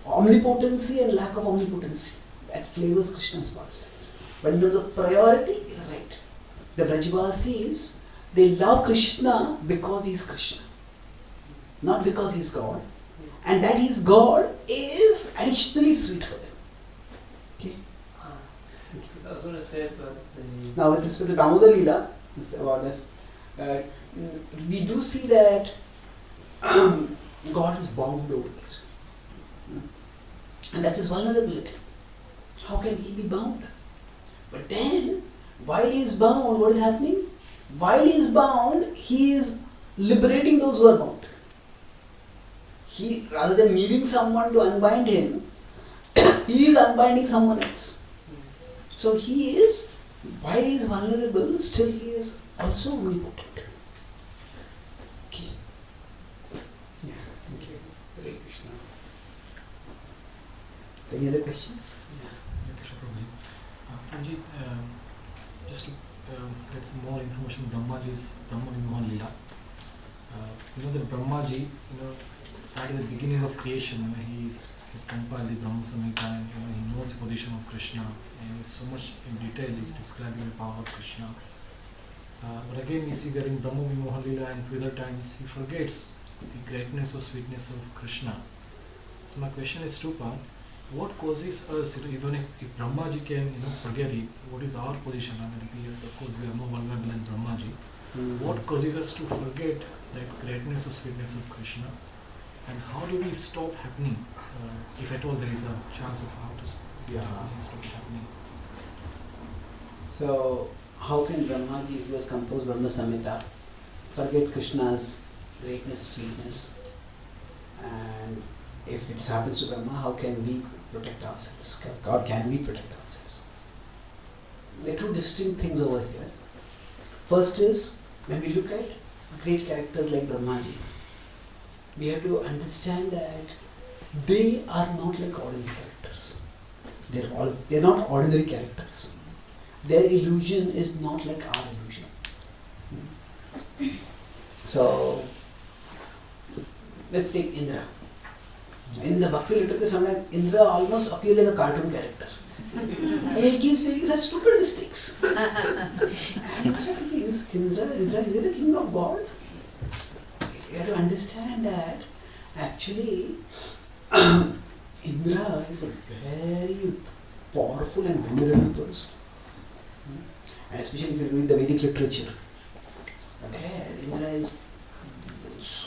omnipotency and lack of omnipotency that flavors Krishna's pastimes. But in terms of priority, you're right. The Brajavasis, they love Krishna because he's Krishna, not because he's God. And that he's God is additionally sweet for them. Okay. I was going to say that Now with respect to Damodar Leela, we do see that God is bound over there. And that's his vulnerability. How can he be bound? But then, while he is bound, what is happening? While he is bound, he is liberating those who are bound. He, rather than needing someone to unbind him, he is unbinding someone else. So he is, while he is vulnerable, still he is also omnipotent. Okay. Yeah, thank you. Hare Krishna. Any other questions? Prabhuji, just to get some more information, Brahmaji's Brahma Vimohan Leela. You know that Brahmaji, right at the beginning of creation, he's compiled the Brahma Samhita, and he knows the position of Krishna, and he's so much in detail he's describing the power of Krishna. But again, we see that in Brahma Vimohan Leela and few other times he forgets the greatness or sweetness of Krishna. So my question is two-part. What causes us, even if Brahmaji can forget it, what is our position? I mean, of course we are more vulnerable than Brahmaji. What causes us to forget that greatness or sweetness of Krishna? And how do we stop happening, if at all there is a chance of how to stop it happening? So, how can Brahmaji, who has composed Brahma Samhita, forget Krishna's greatness or sweetness? And if it happens to Brahma, how can we protect ourselves? Or can we protect ourselves? There are two distinct things over here. First is, when we look at great characters like Brahmaji, we have to understand that they are not like ordinary characters. They're not ordinary characters. Their illusion is not like our illusion. So, let's take Indra. In the Bhakti literature, sometimes Indra almost appears like a cartoon character. And he keeps making such stupid mistakes. And Krishna thinks, Indra, you're the king of gods. You have to understand that actually Indra is a very powerful and venerable person. And especially if you read the Vedic literature, there Indra is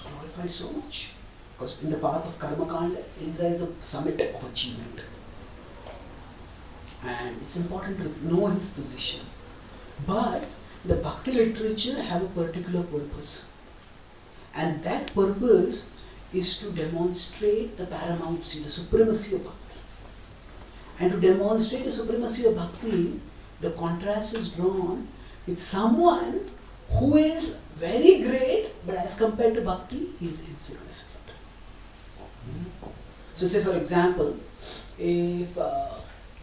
glorified so much. Because in the path of Karma Kanda, Indra is the summit of achievement. And it's important to know his position. But the Bhakti literature have a particular purpose. And that purpose is to demonstrate the paramountcy, the supremacy of Bhakti. And to demonstrate the supremacy of Bhakti, the contrast is drawn with someone who is very great, but as compared to Bhakti, he is insignificant. So say for example, if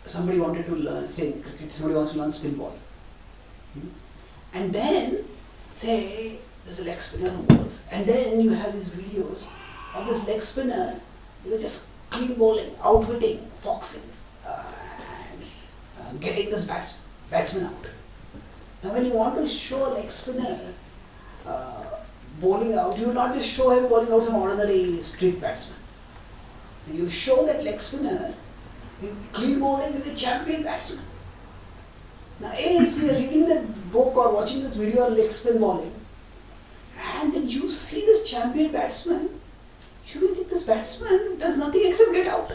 somebody wanted to learn, say in cricket, somebody wants to learn spin ball. And then, say, there's a leg spinner who balls. And then you have these videos of this leg spinner just clean bowling, outwitting, foxing, and getting this batsman out. Now when you want to show a leg spinner bowling out, you will not just show him bowling out some ordinary street batsman. You show that leg spinner clean bowling with a champion batsman. Now if you are reading that book or watching this video on leg spin bowling, and then you see this champion batsman, you will think this batsman does nothing except get out.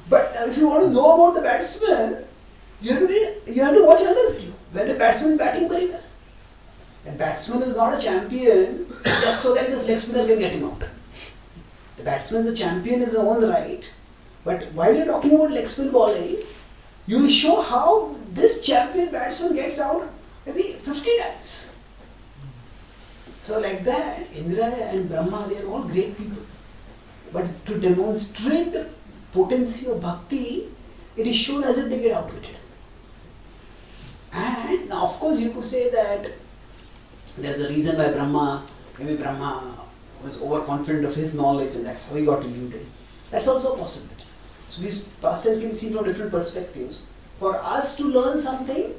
But if you want to know about the batsman, you have to watch another video where the batsman is batting very well. The batsman is not a champion just so that this leg spinner can get him out. The batsman is a champion in his own right, but while you're talking about leg spin bowling, you will show how this champion batsman gets out maybe 50 times. So like that, Indra and Brahma, they are all great people. But to demonstrate the potency of bhakti, it is shown as if they get outwitted. And now of course you could say that there's a reason why maybe Brahma was overconfident of his knowledge and that's how he got deluded. That's also a possibility. So these pastimes can be seen from different perspectives. For us to learn something,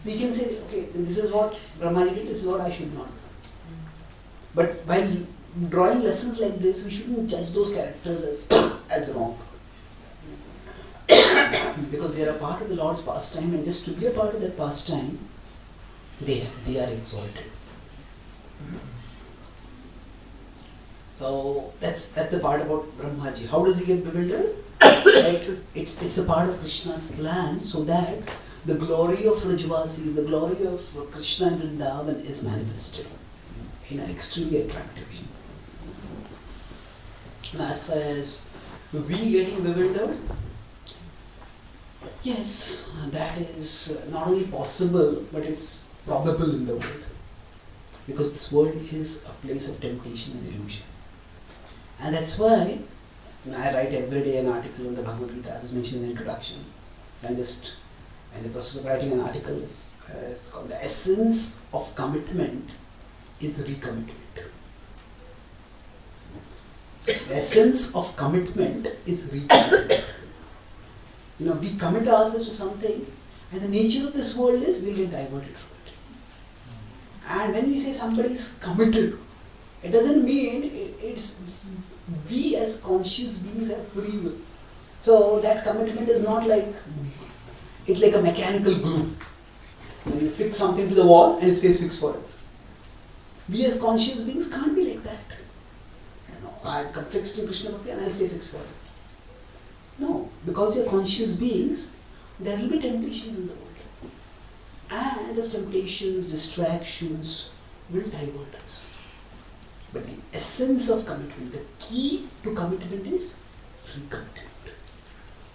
we can say, okay, this is what Brahma did, this is what I should not do. But while drawing lessons like this, we shouldn't judge those characters as wrong. Because they are a part of the Lord's pastime, and just to be a part of that pastime, they are exalted. So that's the part about Brahmaji. How does he get bewildered? Like it's a part of Krishna's plan so that the glory of Vrajavasis, the glory of Krishna and Vrindavan is manifested in an extremely attractive way. And as far as we getting bewildered, yes, that is not only possible, but it's probable in the world. Because this world is a place of temptation and illusion. And that's why I write every day an article on the Bhagavad Gita, as I mentioned in the introduction. I'm just in the process of writing an article. It's called The Essence of Commitment is Recommitment. The essence of commitment is recommitment. We commit ourselves to something, and the nature of this world is we'll get diverted from it. And when we say somebody is committed, it doesn't mean it's we as conscious beings have free will. So that commitment is not like, it's like a mechanical glue. You fix something to the wall and it stays fixed forever. We as conscious beings can't be like that. I'll come fixed in Krishna Bhakti and I'll stay fixed forever. No, because you're conscious beings, there will be temptations in the world. And those temptations, distractions will divert us. But the essence of commitment, the key to commitment is recommitment.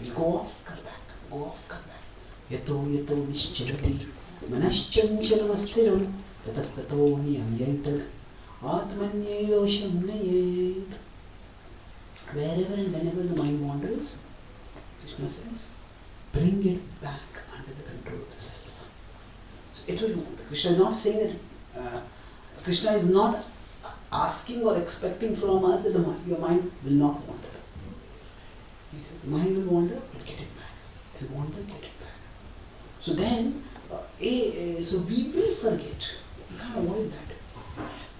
We'll go off, come back, go off, come back. Yato yato nischalati manaschanchalamastiram tatastato niyamyaitad atmanyeva shamnayet. Wherever and whenever the mind wanders, Krishna says, bring it back under the control of the self. So it will wander. Krishna is not saying that, Krishna is not asking or expecting from us that your mind will not wander. He says, the mind will wander, but get it back. It will wander, get it back. So then, so we will forget. We can't avoid that.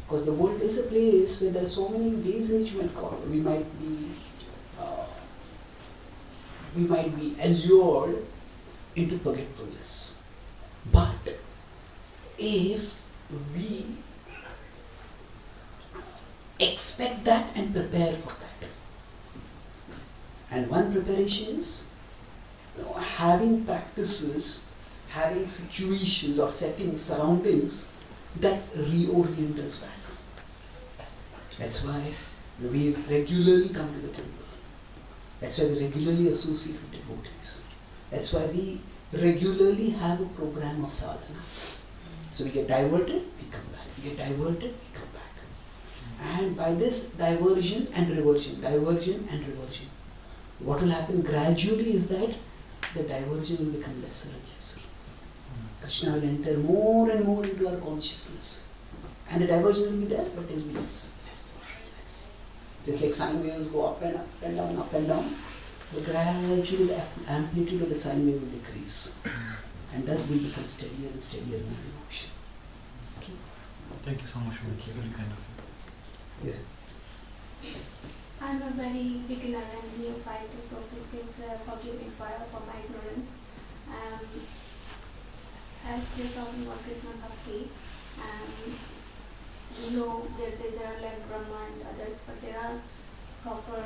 Because the world is a place where there are so many ways in which we might be allured into forgetfulness. But if we expect that and prepare for that, and one preparation is having practices, having situations or settings, surroundings that reorient us back. That's why we regularly come to the temple. That's why we regularly associate with devotees. That's why we regularly have a program of sadhana. So we get diverted, we come back. We get diverted, we come back. And by this diversion and reversion, what will happen gradually is that the diversion will become lesser and lesser. Krishna will enter more and more into our consciousness. And the diversion will be there, but it will be less. So it's like sine waves go up and down, up and down. The gradual amplitude of the sine wave will decrease. And thus will become steadier and steadier in the devotion. Okay. Thank you so much for that. It's very kind of you. Yes. I'm a very beginner and neophyte, so please forgive me for my ignorance. As we're talking about Krishna Bhakti, you know that there are like Brahma and others, but there are proper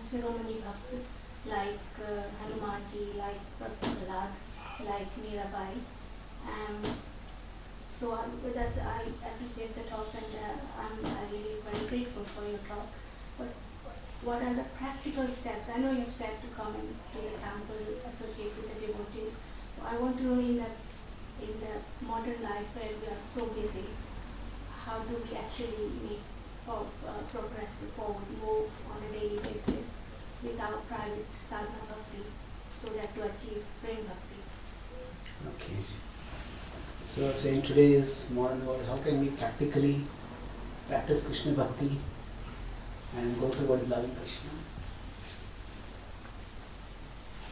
ceremony bhaktas like Hanumanji, like Prahlad, like Mirabai. So that's, I appreciate the talks, and I'm really very grateful for your talk. But what are the practical steps? I know you've said to come into the temple, associate with the devotees. So I want to know in the modern life where we are so busy, how do we actually make progress forward, move on a daily basis without private sadhana bhakti, so that to achieve prem bhakti? Okay. So saying today's modern world, how can we practically practice Krishna Bhakti and go towards loving Krishna?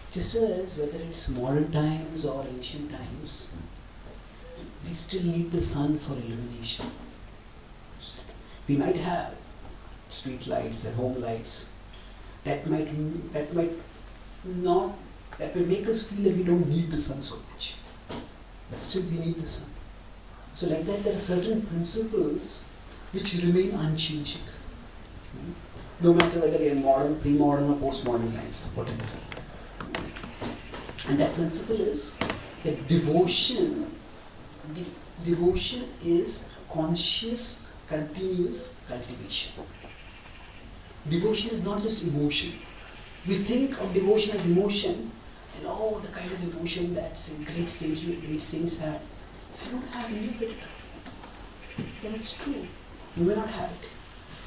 Just as whether it's modern times or ancient times, we still need the sun for illumination. We might have street lights and home lights that might make us feel that we don't need the sun so much. But still we need the sun. So like that, there are certain principles which remain unchanging. No matter whether we are modern, pre-modern or post-modern times, whatever. And that principle is that devotion is conscious, continuous cultivation. Devotion is not just emotion. We think of devotion as emotion, and the kind of emotion that great saints had. I don't have any of it. Yeah, it's true. You may not have it.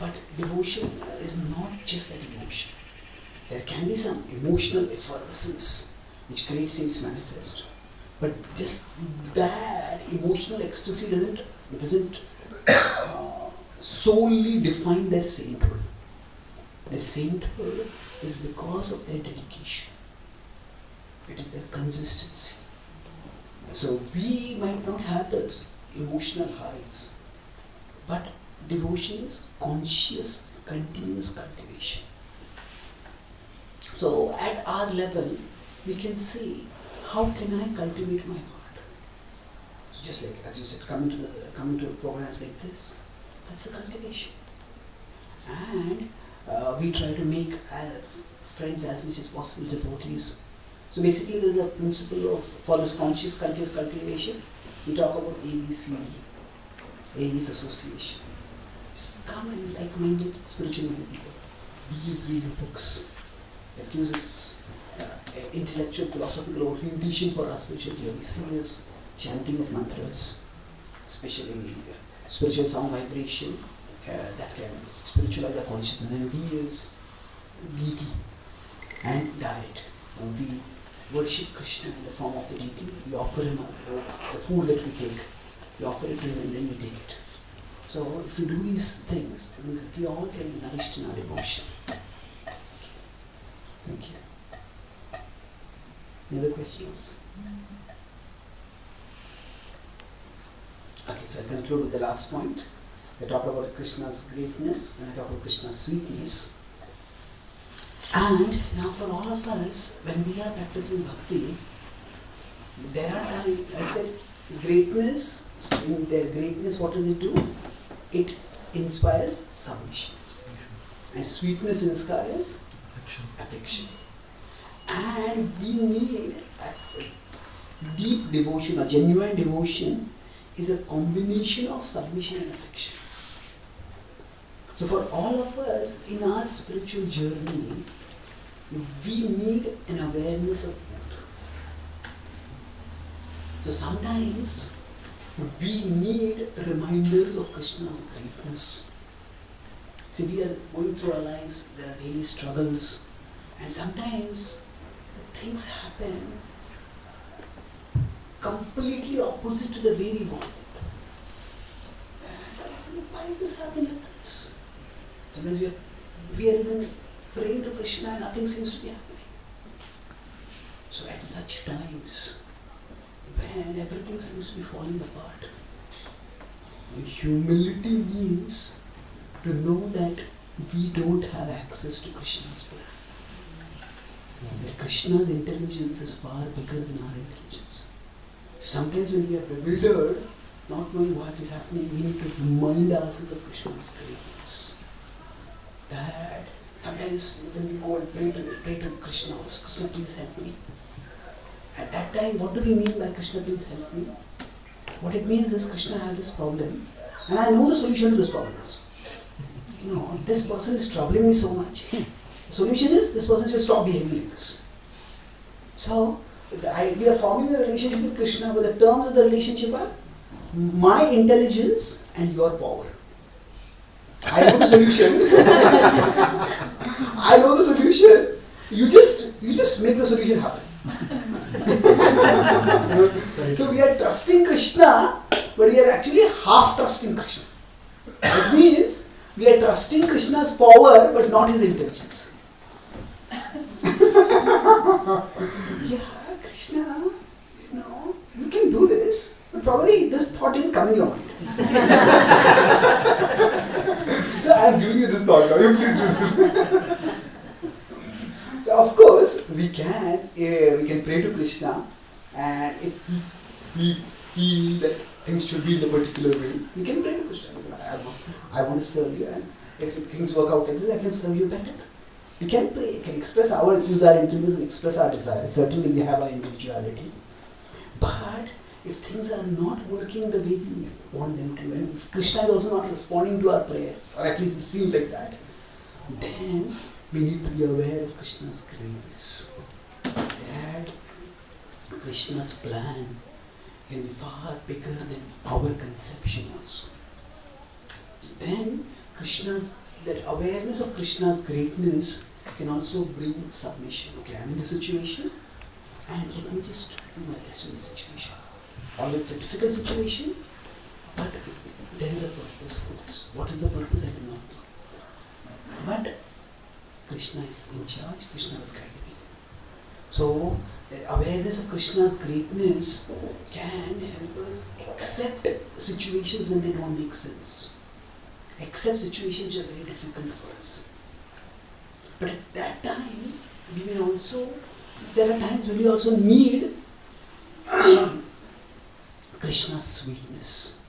But devotion is not just that emotion. There can be some emotional effervescence which great saints manifest. But just that emotional ecstasy doesn't solely define their sainthood. Their sainthood is because of their dedication. It is their consistency. So we might not have those emotional highs, but devotion is conscious, continuous cultivation. So at our level, we can see, how can I cultivate my heart? So just like, as you said, coming to programs like this, that's a cultivation. And we try to make friends as much as possible, devotees. So basically there's a principle for this conscious, continuous cultivation. We talk about ABCD. A is association. Just come and like-minded spiritual people. B is reading books that gives us intellectual, philosophical orientation for our spiritual journey. C is chanting of mantras, especially spiritual sound vibration that can spiritualize our consciousness. And D is deity and diet. And we worship Krishna in the form of the deity. We offer him the food that we take. We offer it to him and then we take it. So if we do these things, then we all can be nourished in our devotion. Thank you. Any other questions? Okay, so I conclude with the last point. I talk about Krishna's greatness and I talk about Krishna's sweetness. And now for all of us, when we are practicing bhakti, there are times, I said, greatness, in their greatness, what does it do? It inspires submission. And sweetness inspires affection. And we need deep devotion, or genuine devotion is a combination of submission and affection. So for all of us in our spiritual journey, we need an awareness of both. So sometimes we need reminders of Krishna's greatness. See, we are going through our lives, there are daily struggles, and sometimes things happen completely opposite to the way we want it. why is this happening like this? Sometimes we are even praying to Krishna and nothing seems to be happening. So at such times, when everything seems to be falling apart, humility means to know that we don't have access to Krishna's plan. That Krishna's intelligence is far bigger than our intelligence. Sometimes when we are bewildered, not knowing what is happening, we need to remind ourselves of Krishna's greatness. That sometimes when we go and pray to Krishna, Krishna please help me. At that time, what do we mean by Krishna please help me? What it means is Krishna has this problem and I know the solution to this problem. This person is troubling me so much. The solution is this person should stop behaving like this. So, we are forming a relationship with Krishna, but the terms of the relationship are my intelligence and your power. I know the solution. I know the solution. You just make the solution happen. So we are trusting Krishna, but we are actually half trusting Krishna. It means we are trusting Krishna's power, but not his intelligence. Yeah, Krishna, you can do this, but probably this thought didn't come in your mind. So I am giving you this thought now, you please do this. So of course, we can pray to Krishna, and if we feel that things should be in a particular way, we can pray to Krishna. I want to serve you, and if things work out like this, I can serve you better. We can pray, we can use our intelligence and express our desires. Certainly we have our individuality. But if things are not working the way we want them to, and if Krishna is also not responding to our prayers, or at least it seems like that, then we need to be aware of Krishna's greatness. That Krishna's plan can be far bigger than our conception also. So then that awareness of Krishna's greatness can also bring submission. Okay, I'm in this situation, and let me just do my best in this situation. Although it's a difficult situation, but there is a purpose for this. What is the purpose? I do not know. But Krishna is in charge, Krishna will guide me. So, the awareness of Krishna's greatness can help us accept situations when they don't make sense. Accept situations which are very difficult for us. But at that time, there are times when we also need Krishna's sweetness.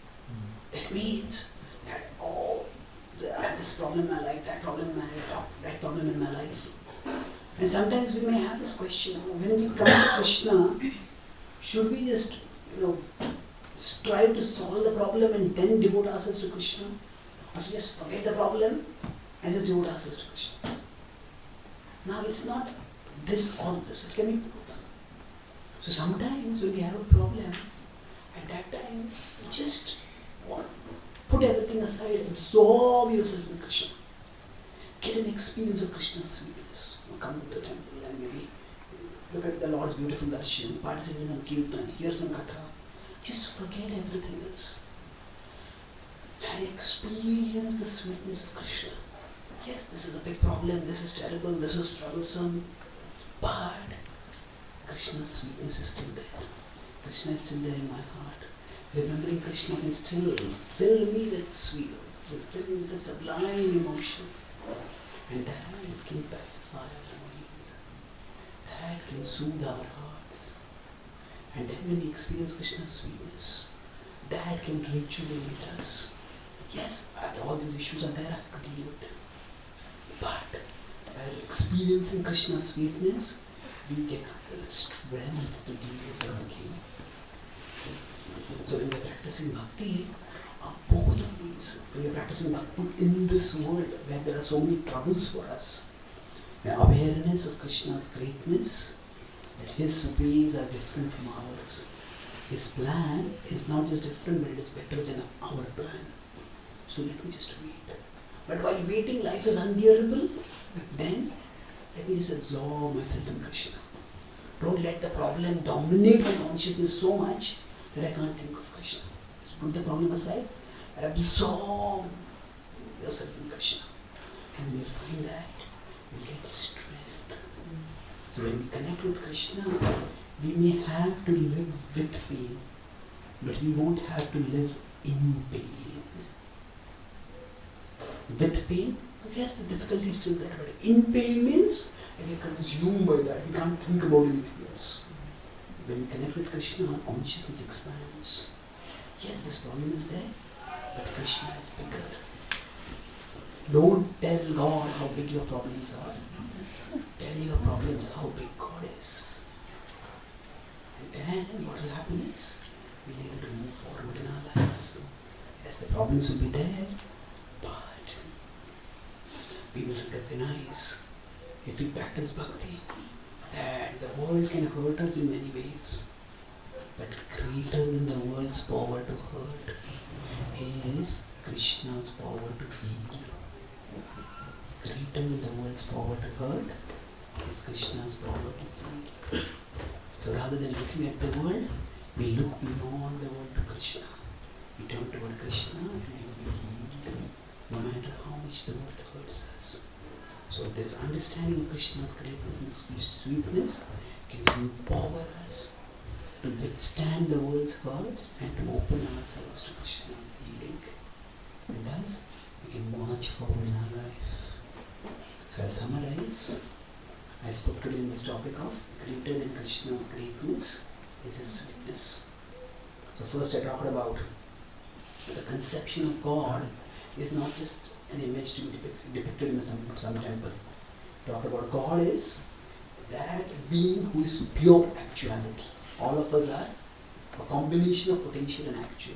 That means that, I have this problem in my life, that problem in my life, that problem in my life. And sometimes we may have this question, when we come to Krishna, should we just, strive to solve the problem and then devote ourselves to Krishna? Or should we just forget the problem and just devote ourselves to Krishna? Now it's not this or this, it can be both. So sometimes when we have a problem, at that time, we just want put everything aside and absorb yourself in Krishna. Get an experience of Krishna's sweetness. Come to the temple and maybe look at the Lord's beautiful darshan, participate in some kirtan, hear some katha. Just forget everything else and experience the sweetness of Krishna. Yes, this is a big problem, this is terrible, this is troublesome, but Krishna's sweetness is still there. Krishna is still there in my heart. Remembering Krishna can still fill me with fill me with a sublime emotion. And that can pacify our mind. That can soothe our hearts. And then when we experience Krishna's sweetness, that can rejuvenate us. Yes, all these issues are there, I have to deal with them. But while experiencing Krishna's sweetness, we get the strength to deal with them again. So when we are practicing bhakti, both of these, when we are practicing bhakti in this world where there are so many troubles for us, the awareness of Krishna's greatness, that his ways are different from ours. His plan is not just different, but it is better than our plan. So let me just wait. But while waiting, life is unbearable, then let me just absorb myself in Krishna. Don't let the problem dominate my consciousness so much that I can't think of Krishna. Just put the problem aside, absorb yourself in Krishna. And when you find that, you get strength. So when we connect with Krishna, we may have to live with pain, but we won't have to live in pain. With pain, yes, the difficulty is still there, but in pain means we are consumed by that. We can't think about anything else. When we connect with Krishna, our consciousness expands. Yes, this problem is there, but Krishna is bigger. Don't tell God how big your problems are. Tell your problems how big God is. And then what will happen is, we'll be able to move forward in our life. Yes, the problems will be there, but we will recognize, if we practice bhakti, that the world can hurt us in many ways, but greater than the world's power to hurt is Krishna's power to heal. Greater than the world's power to hurt is Krishna's power to heal. So rather than looking at the world, we look beyond the world to Krishna. We turn toward Krishna and we will be healed, no matter how much the world hurts us. So this understanding of Krishna's greatness and sweetness can empower us to withstand the world's hurts and to open ourselves to Krishna's healing. And thus, we can march forward in our life. So I'll summarize. I spoke today on this topic of greater than Krishna's greatness is his sweetness. So first I talked about the conception of God is not just an image to be depicted in some temple. Talk about God is that being who is pure actuality. All of us are a combination of potential and actual.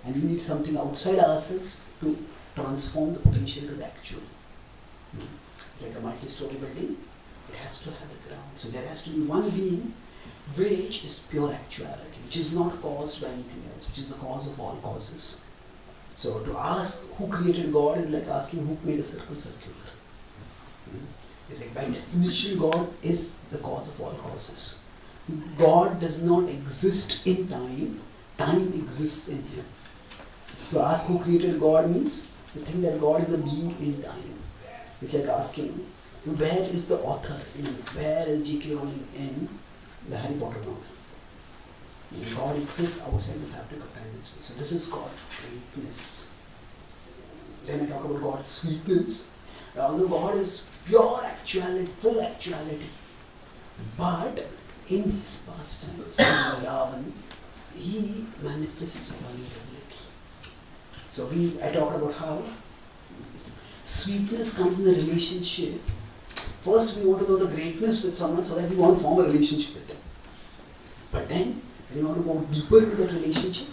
And we need something outside ourselves to transform the potential to the actual. Like a multi-story building, it has to have the ground. So there has to be one being which is pure actuality, which is not caused by anything else, which is the cause of all causes. So to ask who created God is like asking who made a circle circular. It's like by definition God is the cause of all causes. God does not exist in time, time exists in him. To ask who created God means to think that God is a being in time. It's like asking where is the author in, where is J.K. Rowling in the Harry Potter novel. God exists outside the fabric of time and space. So this is God's greatness. Then I talk about God's sweetness. Although God is pure actuality, full actuality, but in his pastimes, in Vrindavan, he manifests vulnerability. So I talked about how sweetness comes in the relationship. First we want to know the greatness with someone so that we want to form a relationship with them. But then, when we want to go deeper into that relationship,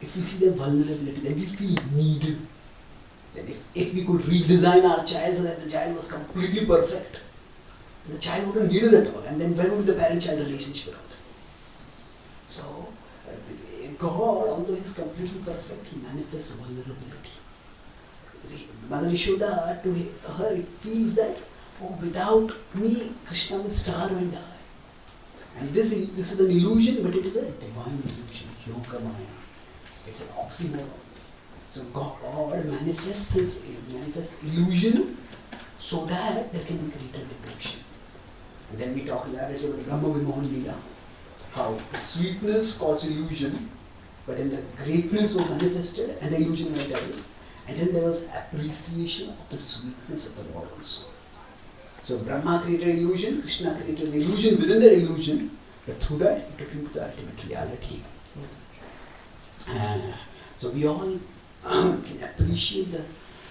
if we see their vulnerability, then we feel needed. Then if we could redesign our child so that the child was completely perfect, the child wouldn't need it at all. And then where would the parent-child relationship around? So, God, although he is completely perfect, he manifests vulnerability. Mother Yashoda, to her, it feels that, oh, without me, Krishna will starve and die. And this is an illusion, but it is a divine illusion, yoga maya. It's an oxymoron. So God manifests illusion so that there can be greater devotion. And then we talk elaborately about the Brahma Vimohan Leela, how the sweetness caused illusion, but then the greatness was manifested and the illusion went away. And then there was appreciation of the sweetness of the Lord also. So Brahma created illusion, Krishna created the illusion within the illusion, but through that he took him to the ultimate reality. So we all can appreciate the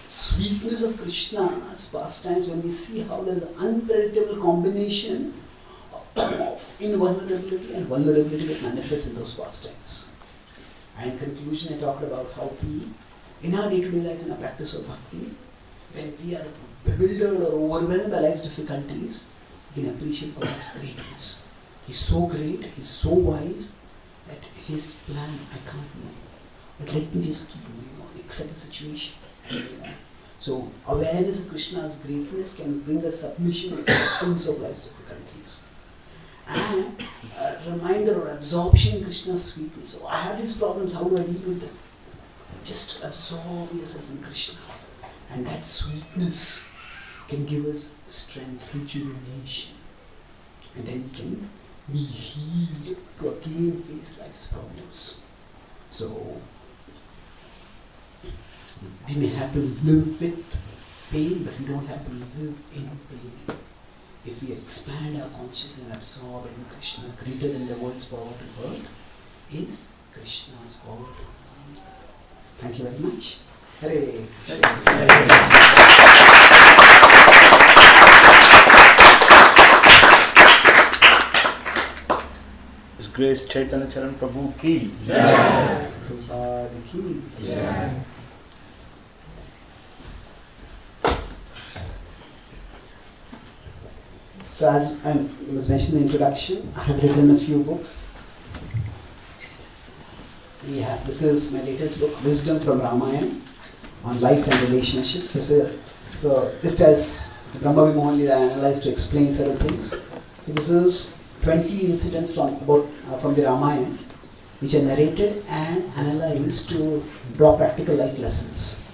sweetness of Krishna's pastimes when we see how there is an unpredictable combination of invulnerability and vulnerability that manifests in those pastimes. And in conclusion, I talked about how we, in our day-to-day lives, in our practice of bhakti, when we are bewildered or overwhelmed by life's difficulties, we can appreciate God's greatness. He's so great, he's so wise, that his plan I can't know. But let me just keep moving on, accept the situation. So awareness of Krishna's greatness can bring a submission and acceptance of life's difficulties. And a reminder or absorption in Krishna's sweetness. So I have these problems, how do I deal with them? Just absorb yourself in Krishna. And that sweetness can give us strength, rejuvenation. And then we can be healed to again face life's problems. So, we may have to live with pain, but we don't have to live in pain. If we expand our consciousness and absorb in Krishna, greater than the world's power to hurt, is Krishna's power to heal. Thank you very much. Hare His Grace Chaitanya Charan Prabhu ki. Jai. Prabhupada ki Jai. So as I was mentioning in the introduction, I have written a few books. This is my latest book, Wisdom from Ramayana, on life and relationships. So just as the Brahma Vimohan Lila I analyzed to explain certain things. So this is 20 incidents from the Ramayana, which are narrated and analyzed to draw practical life lessons.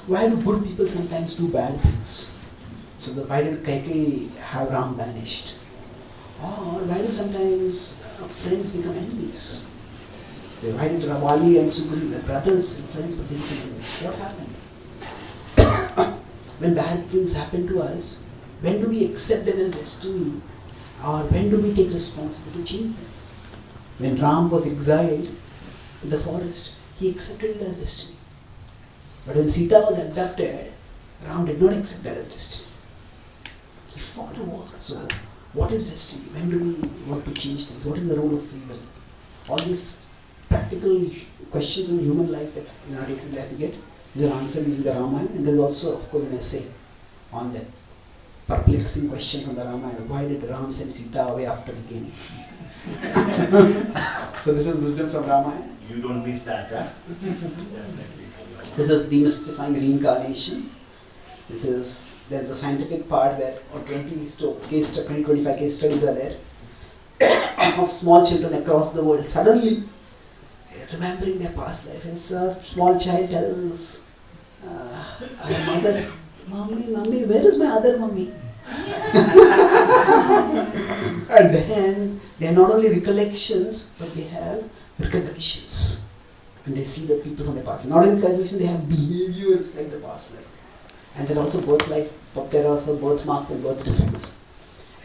Why do good people sometimes do bad things? So why did Kaikeyi have Ram banished? Or why do sometimes friends become enemies? So why did Ravali and Sugri were brothers and friends but they became enemies? What happened? When bad things happen to us, when do we accept them as destiny? Or when do we take responsibility to change them? When Ram was exiled in the forest, he accepted it as destiny. But when Sita was abducted, Ram did not accept that as destiny. He fought a war. So, what is destiny? When do we want to change things? What is the role of free will? All these practical questions in human life that in our day-to-day life we get is an answer using the Ramayana, and there is also, of course, an essay on that perplexing question from the Ramayana. Why did Ram send Sita away after beginning? So this is wisdom from Ramayana. You don't miss that, huh? This is demystifying reincarnation. There's a scientific part where 25 case studies are there of small children across the world suddenly remembering their past life. And so a small child tells her mother, Mommy, where is my other mummy? And then they are not only recollections, but they have recognitions. And they see the people from the past. Not only recognition, they have behaviors like the past life. And there are also birthmarks and birth defects.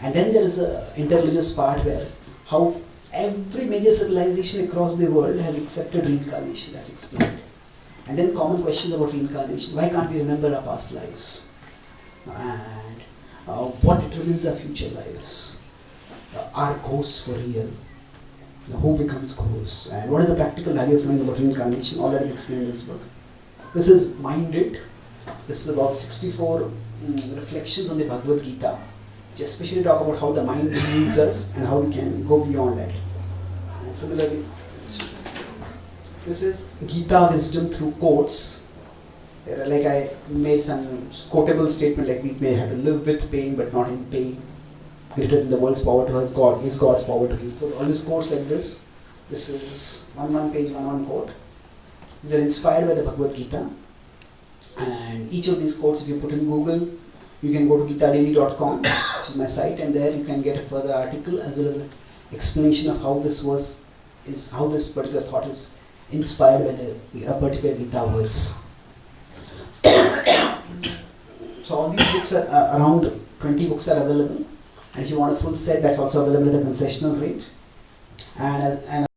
And then there is an interreligious part where how every major civilization across the world has accepted reincarnation, that's explained. And then common questions about reincarnation. Why can't we remember our past lives? And what determines our future lives? Are ghosts for real? Who becomes ghosts? And what is the practical value of knowing about reincarnation? All I have explained in this book. This is Minded. This is about 64 reflections on the Bhagavad Gita, which especially talk about how the mind leads us and how we can go beyond that. And similarly, this is Gita wisdom through quotes. Like I made some quotable statement like we may have to live with pain but not in pain. Greater than the world's power to us, God is God's power to heal. So all these quotes like this. This is one page, one quote. These are inspired by the Bhagavad Gita. And each of these quotes, if you put in Google, you can go to gitadaily.com, which is my site, and there you can get a further article as well as an explanation of how this particular thought is inspired by a particular Gita verse. So all these books are around 20 books are available, and if you want a full set, that's also available at a concessional rate. And